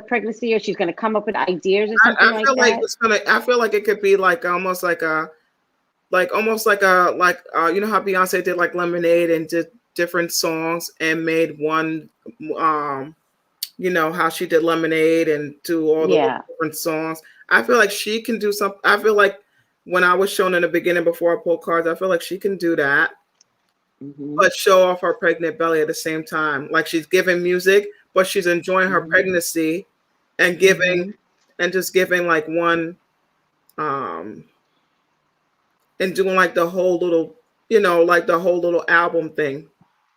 pregnancy, or she's going to come up with ideas or something like that? I feel like it could be like almost like you know how Beyonce did like Lemonade and did different songs and made one you know, how she did Lemonade and do all the Yeah. different songs. I feel like she can do something. I feel like when I was shown in the beginning before I pulled cards, I feel like she can do that, but show off her pregnant belly at the same time. Like she's giving music, but she's enjoying her pregnancy and giving and just giving like one and doing like the whole little, you know, like the whole little album thing.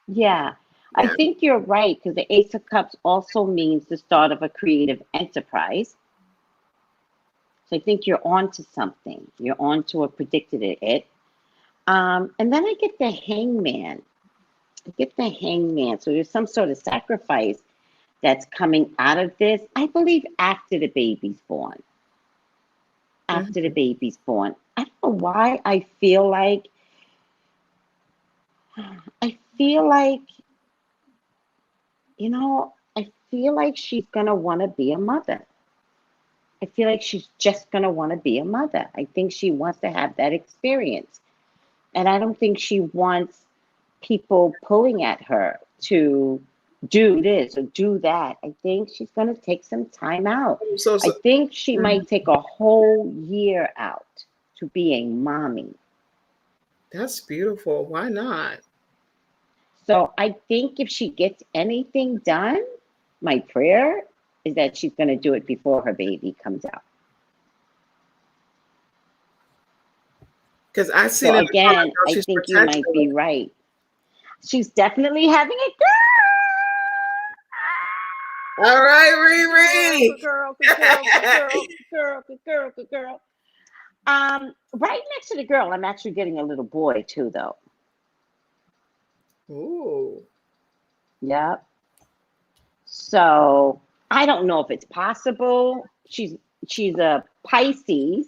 Yeah. I think you're right, because the Ace of Cups also means the start of a creative enterprise. So I think you're on to something. You're on to a predicted it. And then I get the Hangman. So there's some sort of sacrifice that's coming out of this. I believe after the baby's born. After the baby's born. I don't know why I feel like you know, I feel like she's going to want to be a mother. I feel like she's just going to want to be a mother. I think she wants to have that experience. And I don't think she wants people pulling at her to do this or do that. I think she's going to take some time out. I think she might take a whole year out to be a mommy. That's beautiful. Why not? So I think if she gets anything done, my prayer is that she's going to do it before her baby comes out. Because I see so again, I think you might be right. She's definitely having a girl. All right, Riri. Good girl. Right next to the girl, I'm actually getting a little boy too, though. Ooh. Yep. So I don't know if it's possible. She's a Pisces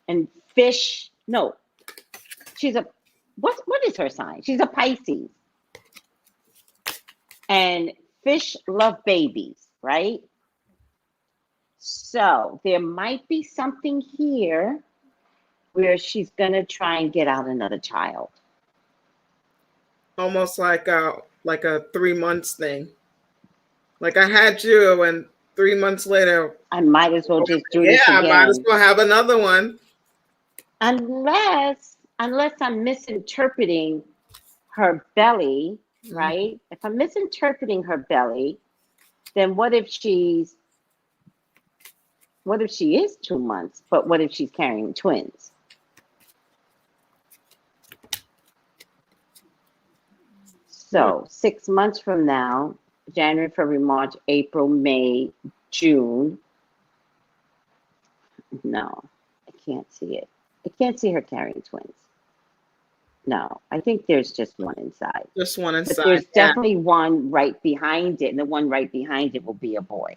and fish. No, she's a what is her sign? She's a Pisces. And fish love babies, right? So there might be something here where she's gonna try and get out another child. Almost like a 3 months thing. Like I had you, and 3 months later, I might as well just do this again. Yeah, I might as well have another one. Unless I'm misinterpreting her belly, right? If I'm misinterpreting her belly, then what if she is 2 months, but what if she's carrying twins? So 6 months from now, January, February, March, April, May, June. No, I can't see it. I can't see her carrying twins. No, I think there's just one inside. Just one inside. But there's definitely one right behind it, and the one right behind it will be a boy.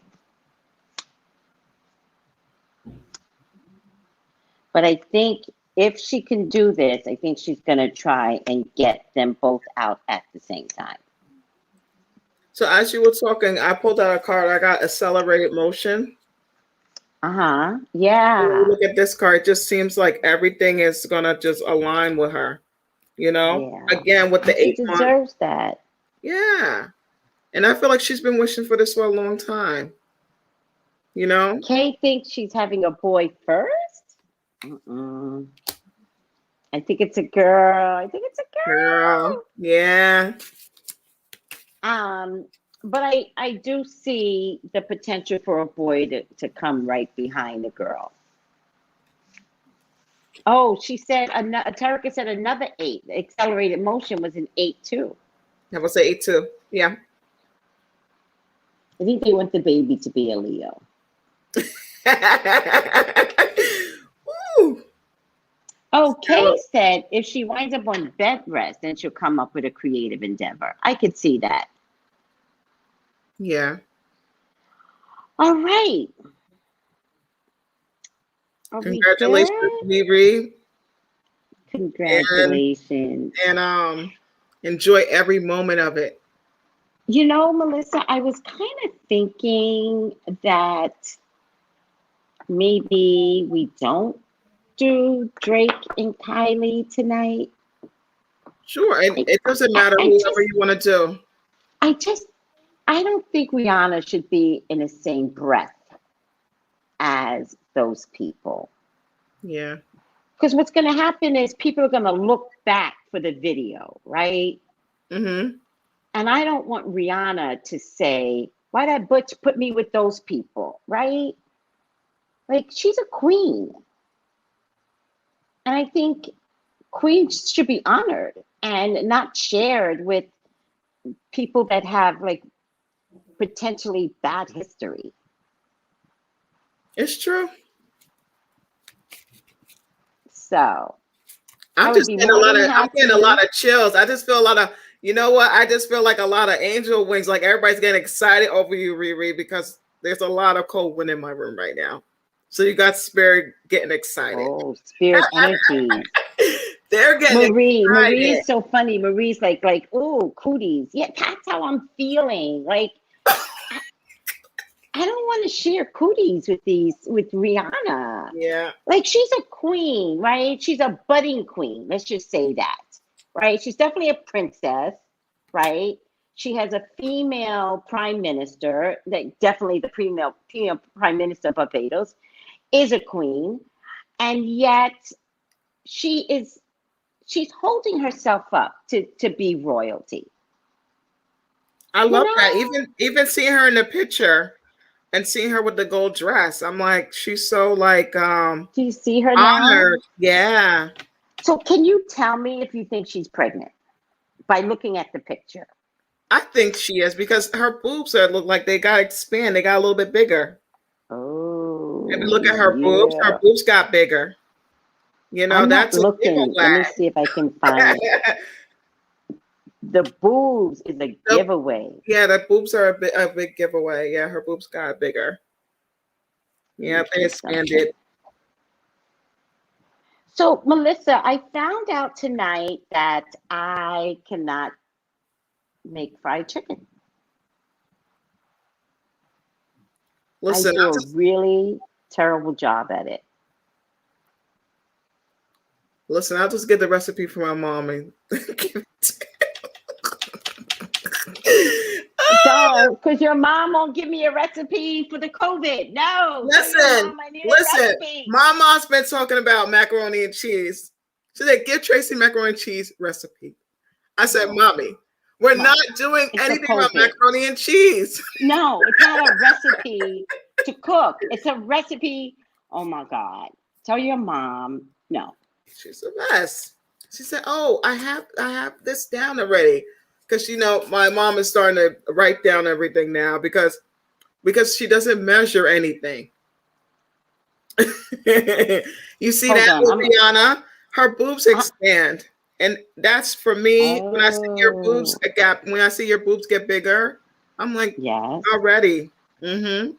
But I think if she can do this, I think she's going to try and get them both out at the same time. So as you were talking, I pulled out a card. I got accelerated motion. Yeah. When you look at this card, it just seems like everything is going to just align with her. You know? Yeah. Again, with the 8 months. She months. deserves that. Yeah. And I feel like she's been wishing for this for a long time. You know? Kay thinks she's having a boy first. I think it's a girl. Girl. Yeah. But I do see the potential for a boy to come right behind the girl. Oh, she said, Tarika said another 8. The accelerated motion was an 8 too. I would say 8 too. Yeah. I think they want the baby to be a Leo. Ooh. Oh, Kay said if she winds up on bed rest, then she'll come up with a creative endeavor. I could see that. Yeah. All right. Congratulations, Riri. Congratulations. And enjoy every moment of it. You know, Melissa, I was kind of thinking that maybe we don't do Drake and Kylie tonight. Sure. It doesn't matter whoever you want to do. I don't think Rihanna should be in the same breath as those people. Yeah. Because what's going to happen is people are going to look back for the video, right? Mm-hmm. And I don't want Rihanna to say, why that butch put me with those people, right? Like, she's a queen. And I think queens should be honored and not shared with people that have, like, potentially bad history. It's true. So I'm getting a lot of chills. I just feel a lot of, you know what? I just feel like a lot of angel wings. Like everybody's getting excited over you, Riri, because there's a lot of cold wind in my room right now. So you got spirit getting excited. Oh, spirit energy. They're getting excited. Marie's so funny. Marie's like, oh, cooties. Yeah, that's how I'm feeling. Like, I don't want to share cooties with Rihanna. Yeah. Like, she's a queen, right? She's a budding queen. Let's just say that, right? She's definitely a princess, right? She has a female prime minister, that definitely the female prime minister of Barbados is a queen. And yet she's holding herself up to be royalty. I love that. Even seeing her in the picture and seeing her with the gold dress, I'm like, she's so like do you see her honored. now? Yeah. So can you tell me if you think she's pregnant by looking at the picture? I think she is, because her boobs look like they got expand. They got a little bit bigger. Oh. If you look at her boobs, her boobs got bigger. You know, that's looking. Let me see if I can find it. The boobs is a giveaway. Yeah, the boobs are a big giveaway. Yeah, her boobs got bigger. Yeah, they expanded. So, Melissa, I found out tonight that I cannot make fried chicken. Listen, I do a really terrible job at it. Listen, I'll just get the recipe from my mom and give it to Don't, because your mom won't give me a recipe for the COVID. No. Listen, my mom's been talking about macaroni and cheese. She said, give Tracey macaroni and cheese recipe. I said, Mommy, we're not doing anything about macaroni and cheese. No, it's not a recipe to cook. It's a recipe. Oh my God. Tell your mom. No. She's a mess. She said, oh, I have this down already. Because, you know, my mom is starting to write down everything now because she doesn't measure anything. You see that, Rihanna? Her boobs expand. And that's for me, when I see your boobs when I see your boobs get bigger, I'm like, yes, already. Mm-hmm.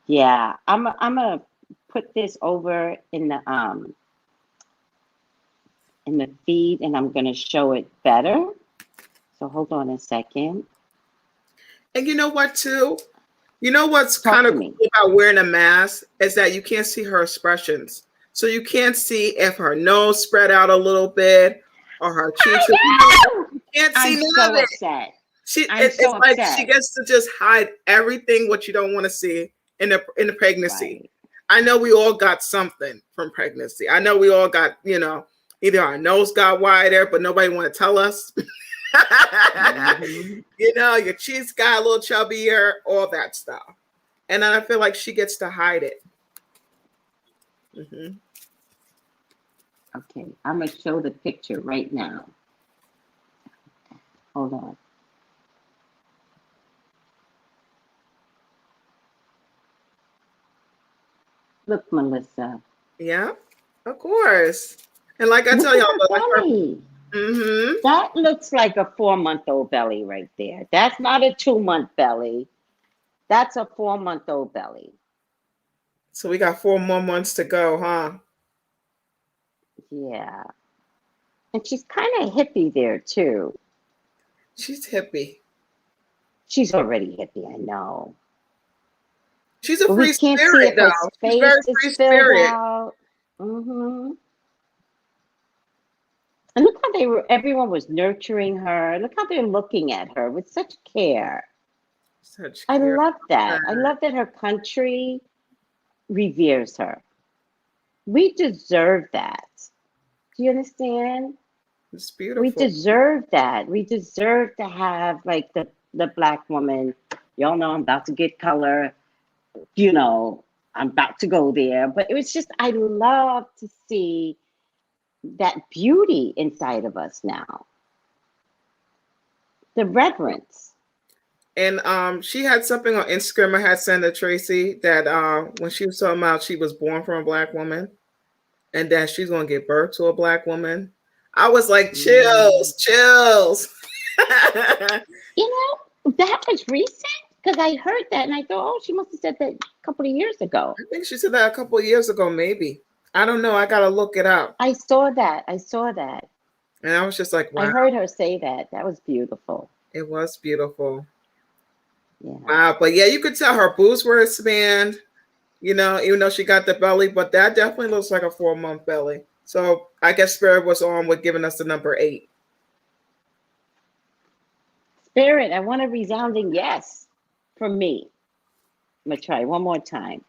Yeah. I'm gonna put this over in the feed, and I'm gonna show it better. So hold on a second. And you know what, too? You know what's kind of cool about wearing a mask is that you can't see her expressions. So you can't see if her nose spread out a little bit or her cheeks. You can't see none of it. Upset. It's like she gets to just hide everything what you don't want to see in the pregnancy. Right. I know we all got something from pregnancy. I know we all got, you know, either our nose got wider, but nobody want to tell us. Mm-hmm. You know, your cheeks got a little chubbier, all that stuff. And then I feel like she gets to hide it. Mm-hmm. Okay, I'm going to show the picture right now. Hold on. Look, Melissa. Yeah, of course. And like I tell y'all, mm-hmm. That looks like a 4-month-old belly right there. That's not a 2-month belly. That's a 4-month-old belly. So we got 4 more months to go, huh? Yeah. And she's kind of hippie there, too. She's hippie. She's already hippie, I know. She's a free spirit, though. She's very free spirit. Mm-hmm. And look how everyone was nurturing her. Look how they're looking at her with such care. Such I cute. love that. I love that her country reveres her. We deserve that. Do you understand? It's We beautiful. deserve that. We deserve to have like the black woman. Y'all know I'm about to get color. You know, I'm about to go there. But it was just I love to see that beauty inside of us now. The reverence. And she had something on Instagram I had sent to Tracy that when she was talking about she was born from a black woman and that she's gonna give birth to a black woman. I was like, chills, chills. You know, that was recent because I heard that and I thought, oh, she must have said that a couple of years ago. I think she said that a couple of years ago, maybe. I don't know. I gotta look it up. I saw that. I saw that. And I was just like, wow. I heard her say that. That was beautiful. It was beautiful. Yeah. Wow. But yeah, you could tell her boobs were expanded, you know, even though she got the belly, but that definitely looks like a 4-month belly. So I guess Spirit was on with giving us the number 8. Spirit, I want a resounding yes from me. I'm going to try one more time.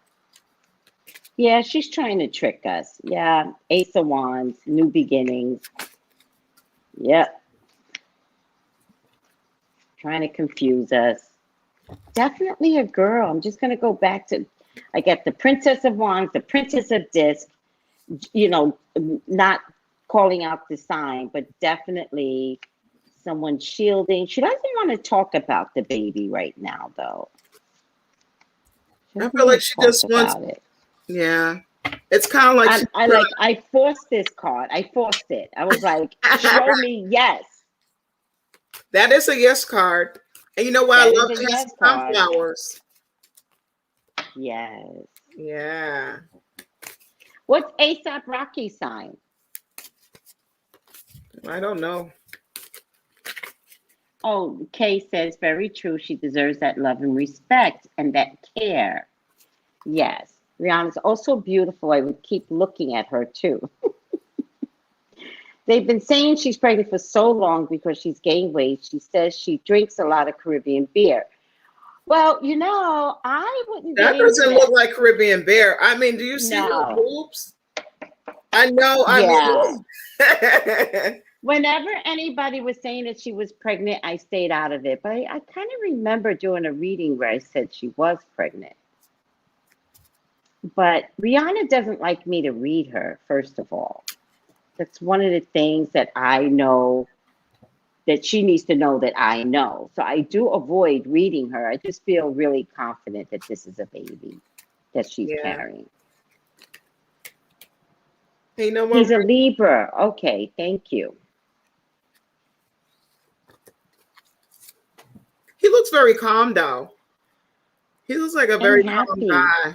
Yeah, she's trying to trick us. Yeah, Ace of Wands, new beginnings. Yep. Trying to confuse us. Definitely a girl. I'm just going to go back to, I get the Princess of Wands, the Princess of Disc, you know, not calling out the sign, but definitely someone shielding. She doesn't want to talk about the baby right now, though. I feel like she just wants it. Yeah. It's kind of like I forced this card. I forced it. I was like, show me yes. That is a yes card. And you know what? That I love is a it has yes card. sunflowers. Yes. Yeah. What's ASAP Rocky's sign? I don't know. Oh, Kay says, very true. She deserves that love and respect and that care. Yes. Rihanna's also beautiful. I would keep looking at her too. They've been saying she's pregnant for so long because she's gained weight. She says she drinks a lot of Caribbean beer. Well, you know, I wouldn't. That doesn't look like Caribbean beer. I mean, do you see her boobs? I know. I mean, whenever anybody was saying that she was pregnant, I stayed out of it. But I kind of remember doing a reading where I said she was pregnant. But Rihanna doesn't like me to read her, first of all. That's one of the things that I know that she needs to know that I know. So I do avoid reading her. I just feel really confident that this is a baby that she's carrying. Hey, no more. He's a Libra. Okay, thank you. He looks very calm, though. He looks like a very calm guy.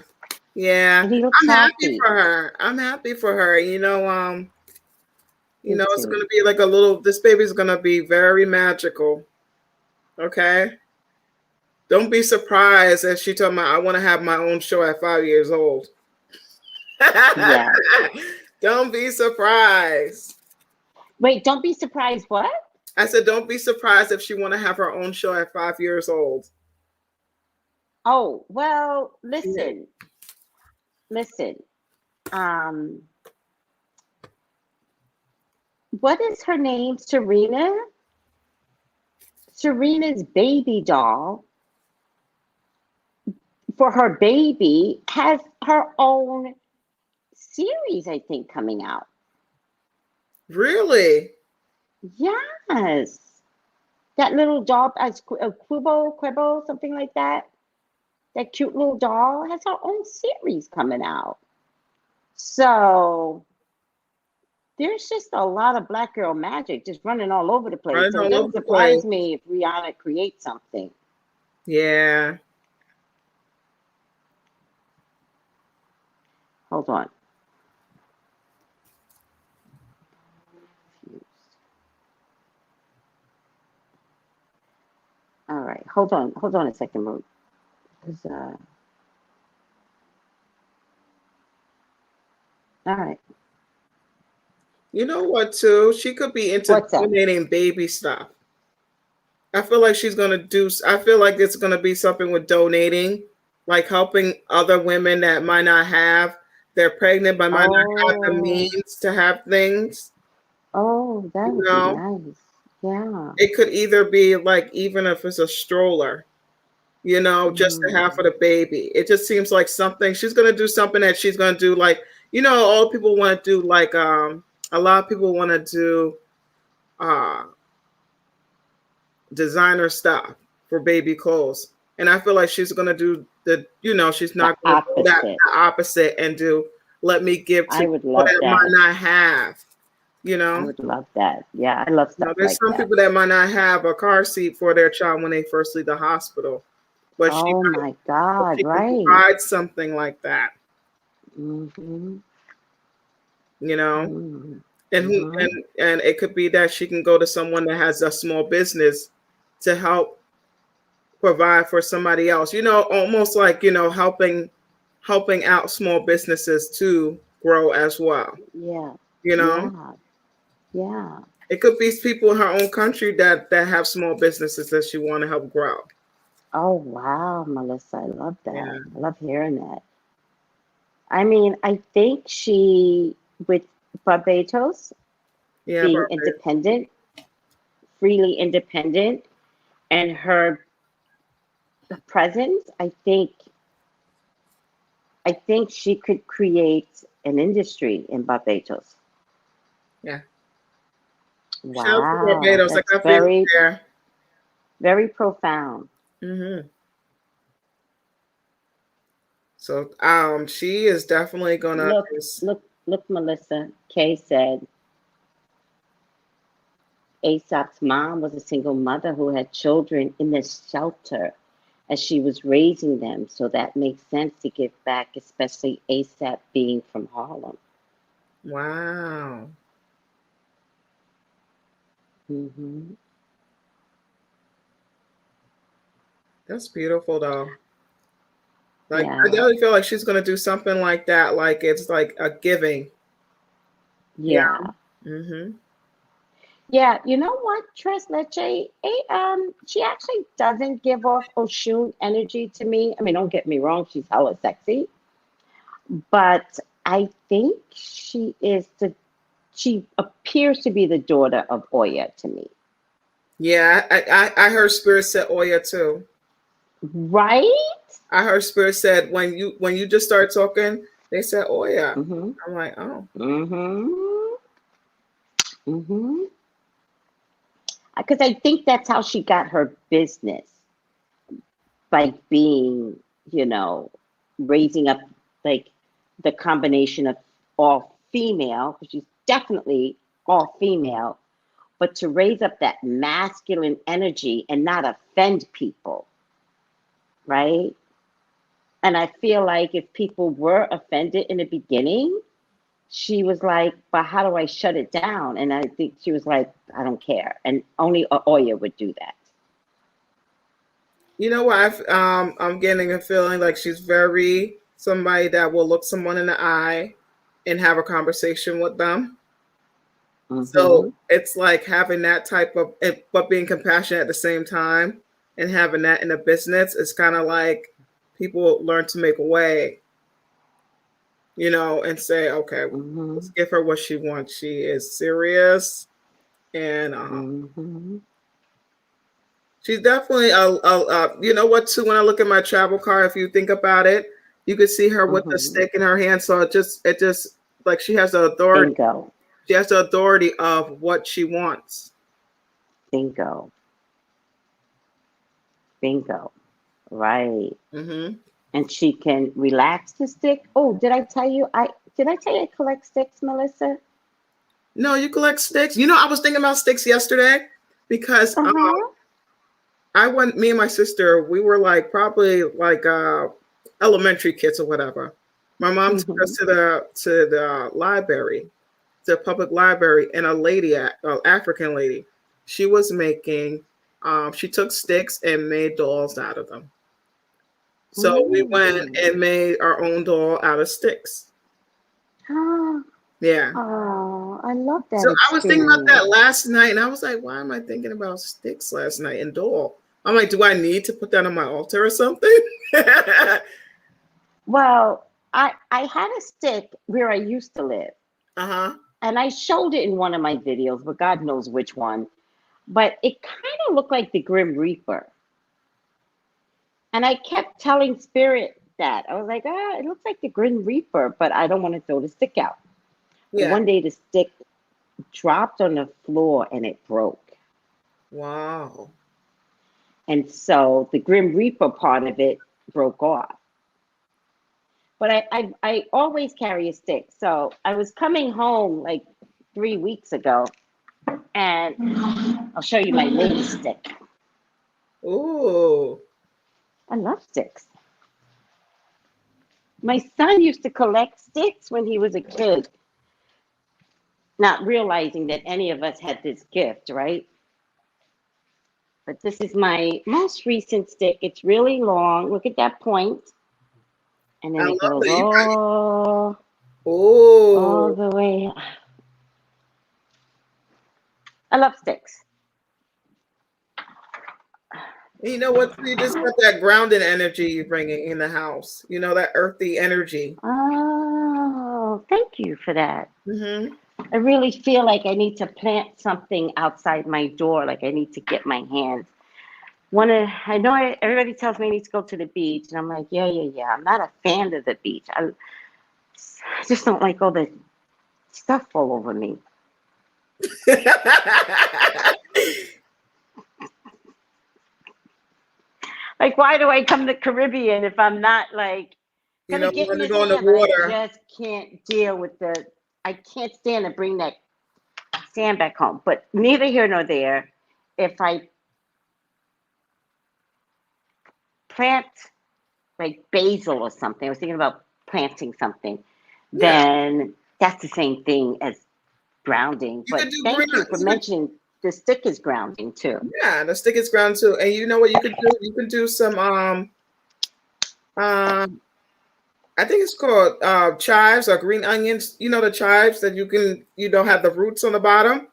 Yeah, and he looks I'm happy for her. I'm happy for her. You know, it's going to be like a little, this baby's going to be very magical. Okay. Don't be surprised if she told me I want to have my own show at 5 years old. Yeah. Don't be surprised. Wait, don't be surprised what? I said, don't be surprised if she want to have her own show at 5 years old. Oh, well, listen. Listen. What is her name? Serena? Serena's baby doll for her baby has her own series, I think, coming out. Really? Yes. That little doll, Quibble, something like that. That cute little doll has her own series coming out. So there's just a lot of black girl magic just running all over the place. So it doesn't surprise me if Rihanna creates something. Yeah. Hold on. All right. Hold on a second, Moon. All right. You know what, too? She could be into donating baby stuff. I feel like she's gonna do. I feel like it's gonna be something with donating, like helping other women that might not have. They're pregnant, but might not have the Oh, means to have things. oh, that You would be know, nice. Yeah. it could either be like, even if it's a stroller, you know, just to have for Mm. the baby. It just seems like something she's gonna do. Something that she's gonna do, like, you know, all people want to do, like a lot of people want to do uh designer stuff for baby clothes. And I feel like she's going to do the, you know, she's The not going to do that opposite. the opposite and do, let me give to I would people love that might that. not have, you I know. would love that. Yeah, I love You know, stuff there's like some that. people that might not have a car seat for their child when they first leave the hospital, but Oh my God, she can right. provide something like that, Mm-hmm. you know. Mm-hmm. And Mm-hmm. and it could be that she can go to someone that has a small business to help provide for somebody else, you know, almost like, you know, helping out small businesses to grow as well, Yeah. you know. Yeah. Yeah. It could be people in her own country that have small businesses that she want to help grow. Oh wow, Melissa, I love that. Yeah, I love hearing that. I mean, I think she, with Barbados yeah, being probably. independent, freely independent, and her presence, I think she could create an industry in Barbados. Yeah, shout out to Wow, Barbados. I that's got family very, there. very profound. So she is definitely gonna Look, just, look, look, Melissa. Kay said ASAP's mom was a single mother who had children in the shelter as she was raising them. So that makes sense to give back, especially ASAP being from Harlem. wow, Hmm. that's beautiful though. Like, I Yeah, definitely feel like she's gonna do something like that, like it's like a giving, you yeah. know. Yeah, you know what, Tres Leche? She actually doesn't give off Oshun energy to me. I mean, don't get me wrong, she's hella sexy, but I think she appears to be the daughter of Oya to me. Yeah, I heard Spirit said Oya too. Right? I heard Spirit said when you just started talking, they said Oya. Mm-hmm. I'm like, oh, Mm-hmm. Mm-hmm. Because I think that's how she got her business, by being, you know, raising up like the combination of all female, because she's definitely all female, but to raise up that masculine energy and not offend people, right? And I feel like if people were offended in the beginning, she was like, but how do I shut it down? And I think she was like, I don't care. And only Oya would do that. you know what? I'm getting a feeling like she's very somebody that will look someone in the eye and have a conversation with them. Mm-hmm. So it's like having that type of, but being compassionate at the same time, and having that in a business. It's kind of like people learn to make way, you know, and say, okay, let's Mm-hmm. give her what she wants. She is serious, and Mm-hmm. she's definitely you know what, too, when I look at my travel card, if you think about it, you could see her with the Mm-hmm. stick in her hand. So it just like she has the authority. Bingo. She has the authority of what she wants. Bingo. Bingo. Right. Hmm. And she can relax the stick. Oh, did I tell you I collect sticks, Melissa? No, you collect sticks. You know, I was thinking about sticks yesterday because Uh-huh. I went, me and my sister, we were like probably like elementary kids or whatever. My mom took us Mm-hmm. to the library, to the public library, and a lady, African lady, she was making, she took sticks and made dolls out of them. So we went Mm. and made our own doll out of sticks. Yeah. Oh, I love that So I was thinking about experience. that last night, and I was like, why am I thinking about sticks last night and Dole? I'm like, do I need to put that on my altar or something? Well, I had a stick where I used to live, Uh-huh. and I showed it in one of my videos, but God knows which one. But it kind of looked like the Grim Reaper. And I kept telling Spirit that. I was like, it looks like the Grim Reaper, but I don't want to throw the stick out. Yeah. One day the stick dropped on the floor and it broke. Wow. And so the Grim Reaper part of it broke off. But I always carry a stick. So I was coming home like 3 weeks ago, and I'll show you my latest stick. Ooh. I love sticks. My son used to collect sticks when he was a kid, not realizing that any of us had this gift, right? But this is my most recent stick. It's really long. Look at that point. And then I it love goes that. all Ooh. the way. I love sticks. You know what? You just got that grounded energy you're bringing in the house. You know, that earthy energy. Oh, thank you for that. Mm-hmm. I really feel like I need to plant something outside my door. Like I need to get my hands. Everybody tells me I need to go to the beach, and I'm like, yeah. I'm not a fan of the beach. I just don't like all the stuff all over me. Like, why do I come to the Caribbean if I'm not like You gonna know, get in when the you go in the sand? But water. I just can't deal with I can't stand to bring that sand back home. But neither here nor there. If I plant like basil or something, I was thinking about planting something, Yeah. then that's the same thing as grounding. You But can do thank you for green. mentioning the stick is grounding too. Yeah, the stick is ground too. And you know what you can do? You can do some I think it's called chives or green onions. You know the chives that you don't have the roots on the bottom. I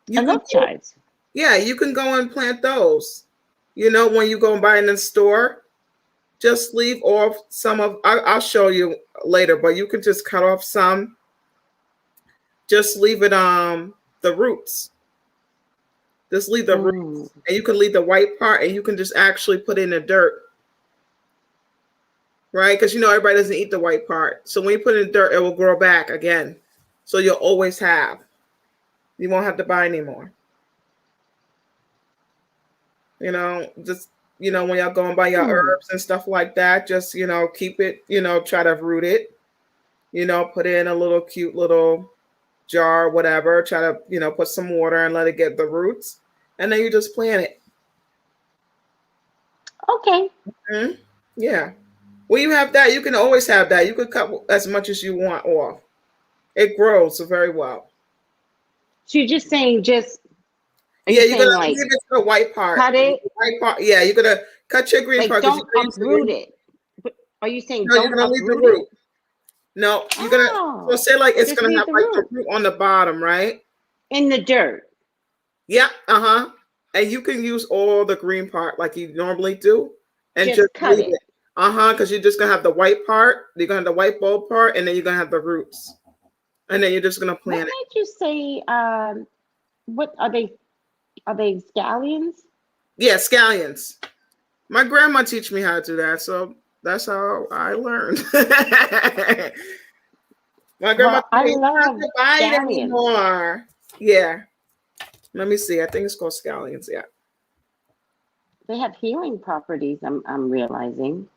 You can love chives. yeah, you can go and plant those. You know, when you go and buy in the store, just leave off some of I'll show you later, but you can just cut off some. Just leave it the roots. Just leave the roots. And you can leave the white part and you can just actually put it in the dirt. Right? Because you know everybody doesn't eat the white part. So when you put it in the dirt, it will grow back again. So you'll always have. You won't have to buy anymore. You know, just when y'all go and buy your herbs and stuff like that, just keep it, try to root it, put it in a little cute little jar, whatever. Try to, put some water and let it get the roots. And then you just plant it. Okay. Mm-hmm. Yeah. When you have that, you can always have that. You can cut as much as you want off. It grows very well. So you're just saying you're gonna like, leave it to the white part. cut it? The white part. Yeah, you're gonna cut your green part. Don't uproot it. Are you saying don't you're gonna leave the uproot root? it? No, you're gonna. So say like it's gonna have like the root on the bottom, right? In the dirt. Yeah. And you can use all the green part like you normally do, and just cut it. Because you're just gonna have the white part. You're gonna have the white bulb part, and then you're gonna have the roots, and then you're just gonna plant it. What did you say? What are they? Are they scallions? Yeah, scallions. My grandma teach me how to do that, so that's how I learned. My grandma I told me love not to buy it scallions anymore. Yeah. Let me see. I think it's called scallions. Yeah. They have healing properties. I'm realizing.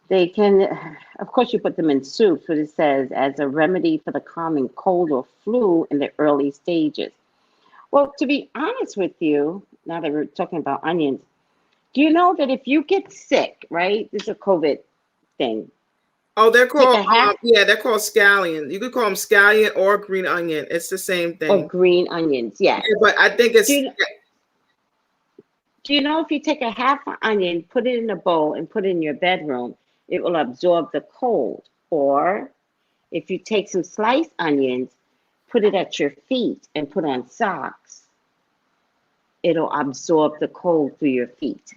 They can, of course, you put them in soup, but it says as a remedy for the common cold or flu in the early stages. Well, to be honest with you, now that we're talking about onions, do you know that if you get sick, right? This is a COVID thing. Oh, they're called they're called scallion. You could call them scallion or green onion. It's the same thing. Or green onions, yeah. But I think it's Do you know if you take a half an onion, put it in a bowl, and put it in your bedroom, it will absorb the cold? Or if you take some sliced onions, put it at your feet and put on socks, it'll absorb the cold through your feet.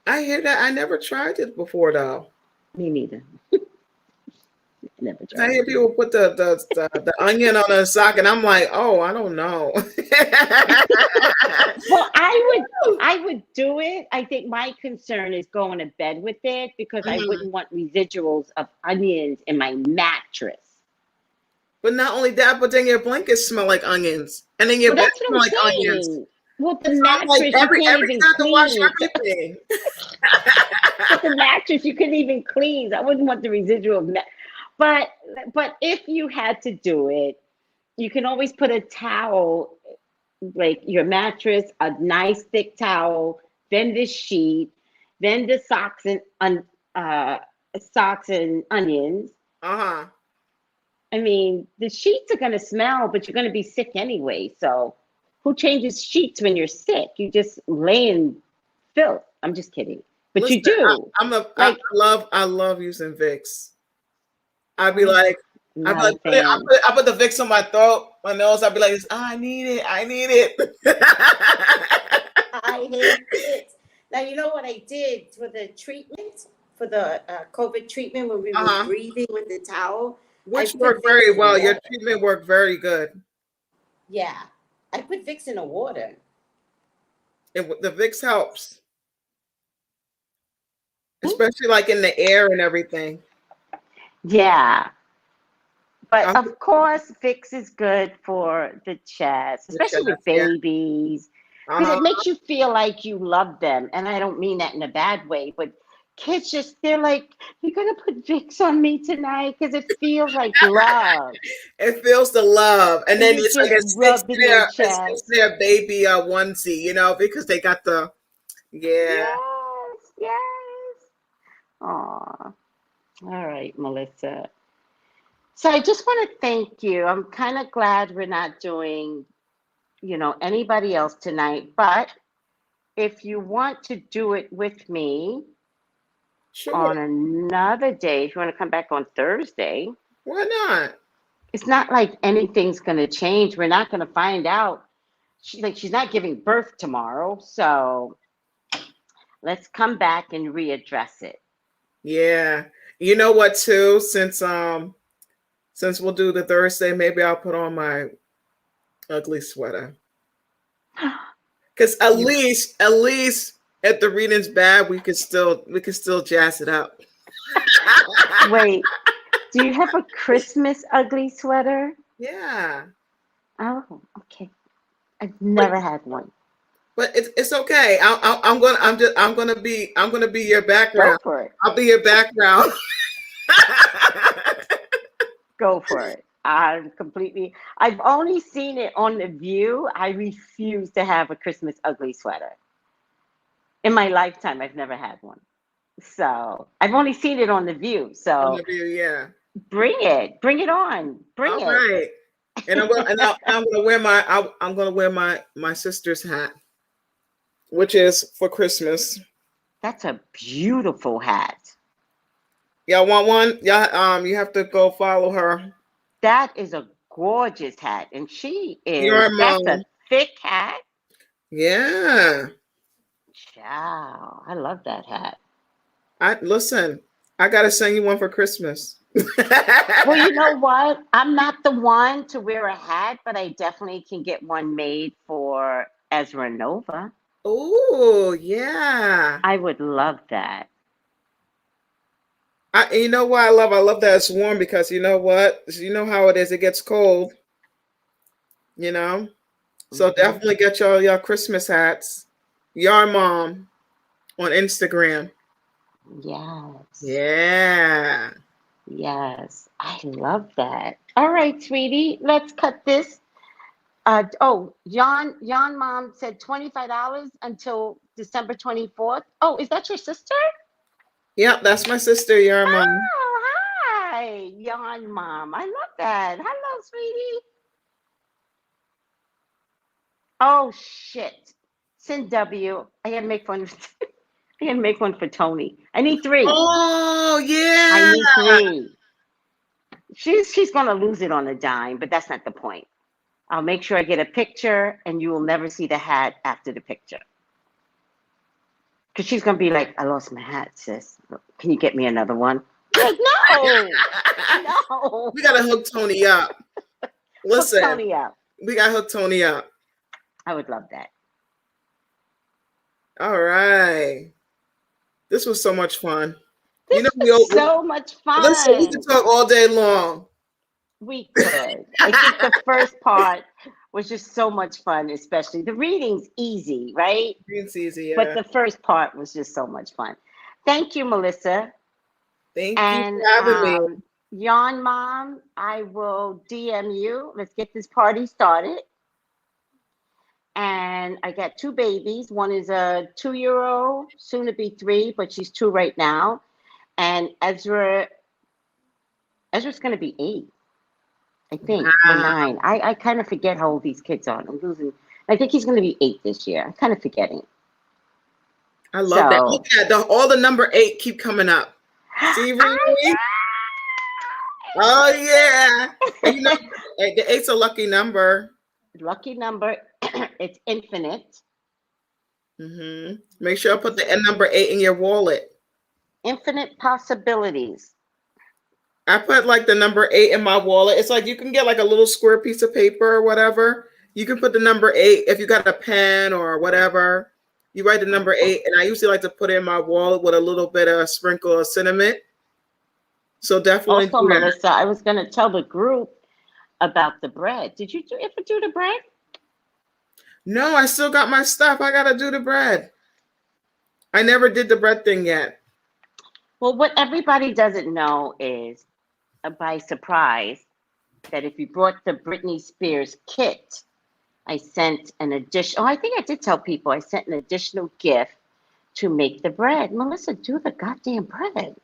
I hear that. I never tried it before though. Me neither. Never I tried hear it. people put the onion on a sock, and I'm like, oh, I don't know. Well, I would do it. I think my concern is going to bed with it because I Mhm. wouldn't want residuals of onions in my mattress. But not only that, but then your blankets smell like onions, and then your Well, bed that's what smell I'm like onions. saying. Well, the So I'm like, mattress you every can't time even I have to wash clean. everything. But the mattress you couldn't even clean. I wouldn't want the residual of but if you had to do it, you can always put a towel, like your mattress, a nice thick towel, then the sheet, then the uh, socks and onions. Uh-huh. I mean, the sheets are gonna smell, but you're gonna be sick anyway. So, who changes sheets when you're sick? You just lay in filth. I'm just kidding, but Listen, you do. I Like, love using Vicks. I'd be I'm like, not a fan. I put the Vicks on my throat, my nose. I'd be like, I need it. I need it. I hate it. Now, you know what I did for the treatment, for the COVID treatment when we were Uh-huh. breathing with the towel? Which I put worked Vicks very in the well. Your water. treatment worked very good. Yeah. I put Vicks in the water. The Vicks helps, especially like in the air and everything. Yeah, but Um, of course, Vicks is good for the chest, the especially with chest, yeah. babies, because Uh-huh. it makes you feel like you love them. And I don't mean that in a bad way, but kids they're like, you're going to put Vicks on me tonight because it feels like love. It feels the love, and And then you it's like just rubbing their it sticks chest. their baby onesie, because they got the yeah. Yes, yes. Aw. All right, Melissa. So I just want to thank you. I'm kind of glad we're not doing, anybody else tonight. But if you want to do it with me Sure. on another day, if you want to come back on Thursday, Why not? it's not like anything's going to change. We're not going to find out. She's not giving birth tomorrow. So let's come back and readdress it. Yeah. You know what too? Since we'll do the Thursday, maybe I'll put on my ugly sweater. Because at least if the reading's bad, we could still jazz it up. Wait, do you have a Christmas ugly sweater? Yeah. Oh, okay. I've never had one. But it's okay. I'm gonna be your Go background. for it. I'll be your background. Go for it. I've only seen it on The View. I refuse to have a Christmas ugly sweater. In my lifetime, I've never had one. So I've only seen it on The View. On So The View, yeah. bring it on. Bring All it. right. And I'm gonna wear my sister's hat, which is for Christmas. That's a beautiful hat. Y'all want one? Y'all you have to go follow her. That is a gorgeous hat. And Your that's mom. a thick hat. Yeah. Wow, I love that hat. I gotta send you one for Christmas. Well, you know what? I'm not the one to wear a hat, but I definitely can get one made for Ezra Nova. Oh, yeah. I would love that. You know what I love that it's warm, because you know what? You know how it is. It gets cold, So definitely get your Christmas hats. Your mom on Instagram. Yes. Yeah. Yes. I love that. All right, sweetie, let's cut this. Jan mom said $25 until December 24th. Oh, is that your sister? Yep, that's my sister, your mom. Oh, hi, Jan mom. I love that. Hello, sweetie. Oh, shit. Send W. I gotta make one. I gotta make one for Tony. I need 3. Oh yeah. I need 3. She's gonna lose it on a dime, but that's not the point. I'll make sure I get a picture, and you will never see the hat after the picture. Because she's gonna be like, I lost my hat, sis. Can you get me another one? Like, no, no. We gotta hook Tony up. Listen, Hook Tony up. we gotta hook Tony up. I would love that. All right. This was so much fun. This was so much fun. Listen, we can talk all day long. We could. I think the first part was just so much fun, especially the reading's easy, right? It's easy, yeah. But the first part was just so much fun. Thank you, Melissa. Thank you for having me. Yon Mom, I will DM you. Let's get this party started. And I got 2 babies. One is a 2-year-old, soon to be 3, but she's 2 right now. And Ezra's going to be 8, I think, or 9. I kind of forget how old these kids are. I'm losing. I think he's going to be 8 this year. I'm kind of forgetting. I love that. Look at all the number 8 keep coming up. See, really? Oh yeah. And you know, the 8's a lucky number. Lucky number. It's infinite. Make sure I put the number 8 in your wallet. Infinite possibilities. I put like the number 8 in my wallet. It's like you can get like a little square piece of paper or whatever. You can put the number 8 if you got a pen or whatever. You write the number 8, and I usually like to put it in my wallet with a little bit of sprinkle of cinnamon. So definitely. Also, Melissa, I was going to tell the group about the bread. Did you ever do the bread? No, I still got my stuff. I got to do the bread. I never did the bread thing yet. Well, what everybody doesn't know is, by surprise, that if you brought the Britney Spears kit, I sent an additional, I think I did tell people, I sent an additional gift to make the bread. Melissa, do the goddamn bread.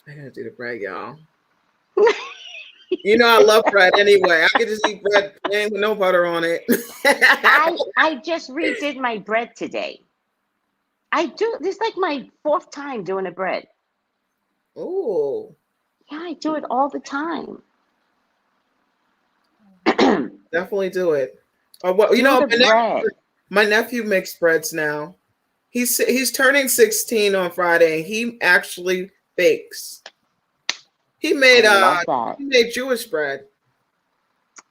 I gotta do the bread, y'all. You know I love bread anyway. I could just eat bread plain with no butter on it. I just redid my bread today. This is like my 4th time doing a bread. Oh. Yeah, I do it all the time. Definitely do it. Or what? You know, my nephew makes breads now. He's turning 16 on Friday, and he actually bakes. He made Jewish bread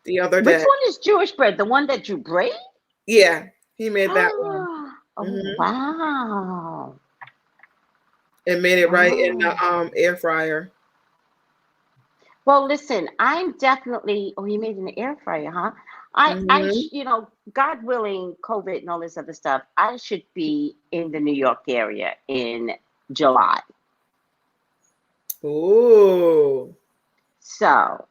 the other day. Which one is Jewish bread? The one that you braid? Yeah, he made that one. Oh, wow. And made it right in the air fryer. Well, listen, I'm definitely, you made it in the air fryer, huh? You know, God willing, COVID and all this other stuff, I should be in the New York area in July. Ooh. So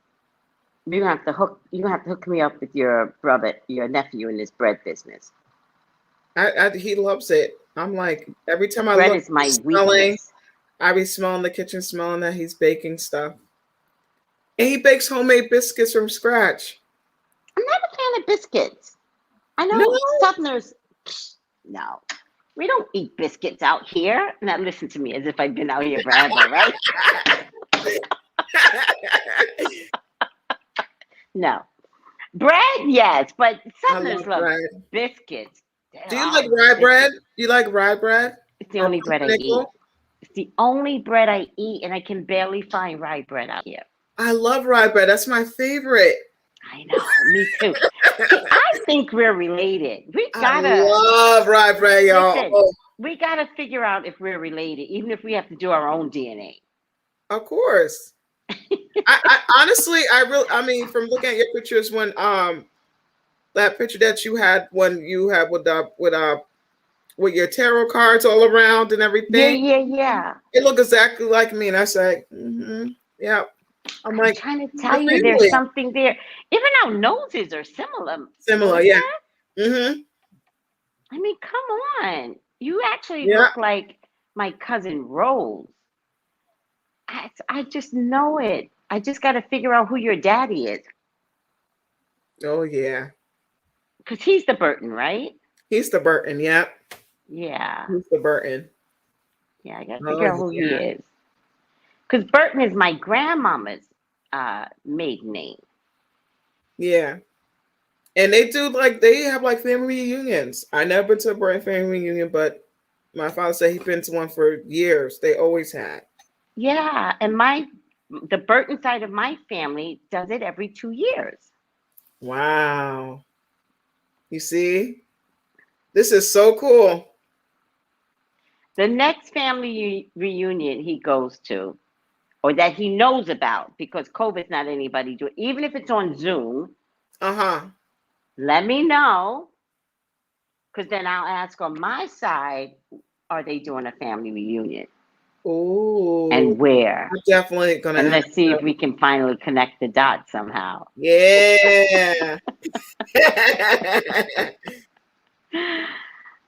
you're gonna have to hook me up with your nephew in this bread business. He loves it. I'm like, every time I bread look, is my weakness. I be smelling the kitchen, smelling that he's baking stuff. And he bakes homemade biscuits from scratch. I'm not a fan of biscuits. I know Southerners. No, we don't eat biscuits out here. Now listen to me as if I've been out here forever, right? No. Bread, yes, but Southerners love biscuits. Do you like rye bread? Do you like rye bread? It's the only bread I eat. It's the only bread I eat, and I can barely find rye bread out here. I love rye bread. That's my favorite. I know, me too. See, I think we're related. I love rye bread, y'all. Listen, we gotta figure out if we're related, even if we have to do our own DNA. Of course. I honestly, I mean, from looking at your pictures, when that picture that you had when you had with your tarot cards all around and everything. Yeah. It looked exactly like me, and I said, yeah. I'm like, trying to tell you, there's something there. Even our noses are similar. Similar, yeah. I mean, come on. You actually look like my cousin Rose. I just know it. I just got to figure out who your daddy is. Oh, yeah. Because he's the Burton, right? He's the Burton, yep. Yeah. He's the Burton. Yeah, I gotta figure out who he is. Because Burton is my grandmama's maiden name. Yeah. And they do they have like family reunions. I never been to a Burton family reunion, but my father said he's been to one for years. They always had. Yeah, and the Burton side of my family does it every 2 years. Wow. You see? This is so cool. The next family reunion he goes to, or that he knows about, because COVID's not anybody doing, even if it's on Zoom. Let me know, because then I'll ask on my side, are they doing a family reunion? Ooh. And where? I'm definitely gonna. And let's see if we can finally connect the dots somehow. Yeah.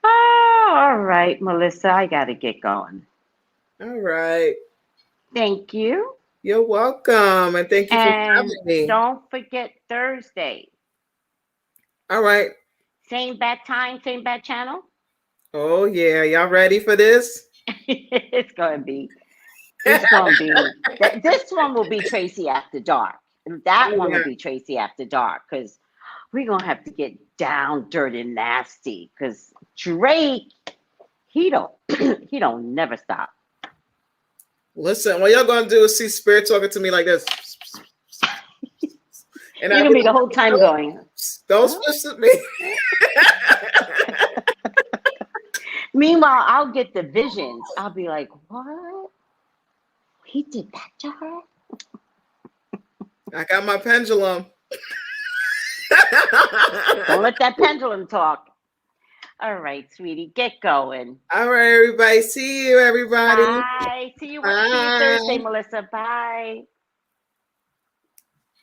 Oh, all right, Melissa, I gotta get going. All right. Thank you. You're welcome, and thank you for having me. Don't forget Thursday. All right. Same bad time, same bad channel. Oh yeah, y'all ready for this? It's gonna be. It's gonna be. This one will be Tracey After Dark. That one will be Tracey After Dark, because we're gonna have to get down, dirty, and nasty. Because Drake, he don't never stop. Listen, what y'all gonna do is see Spirit talking to me like this. And you're gonna be the whole time going, don't switch at me. Meanwhile, I'll get the visions. I'll be like, what? He did that to her? I got my pendulum. Don't let that pendulum talk. All right, sweetie, get going. All right, everybody. See you, everybody. Bye. See you Thursday, Melissa. Bye.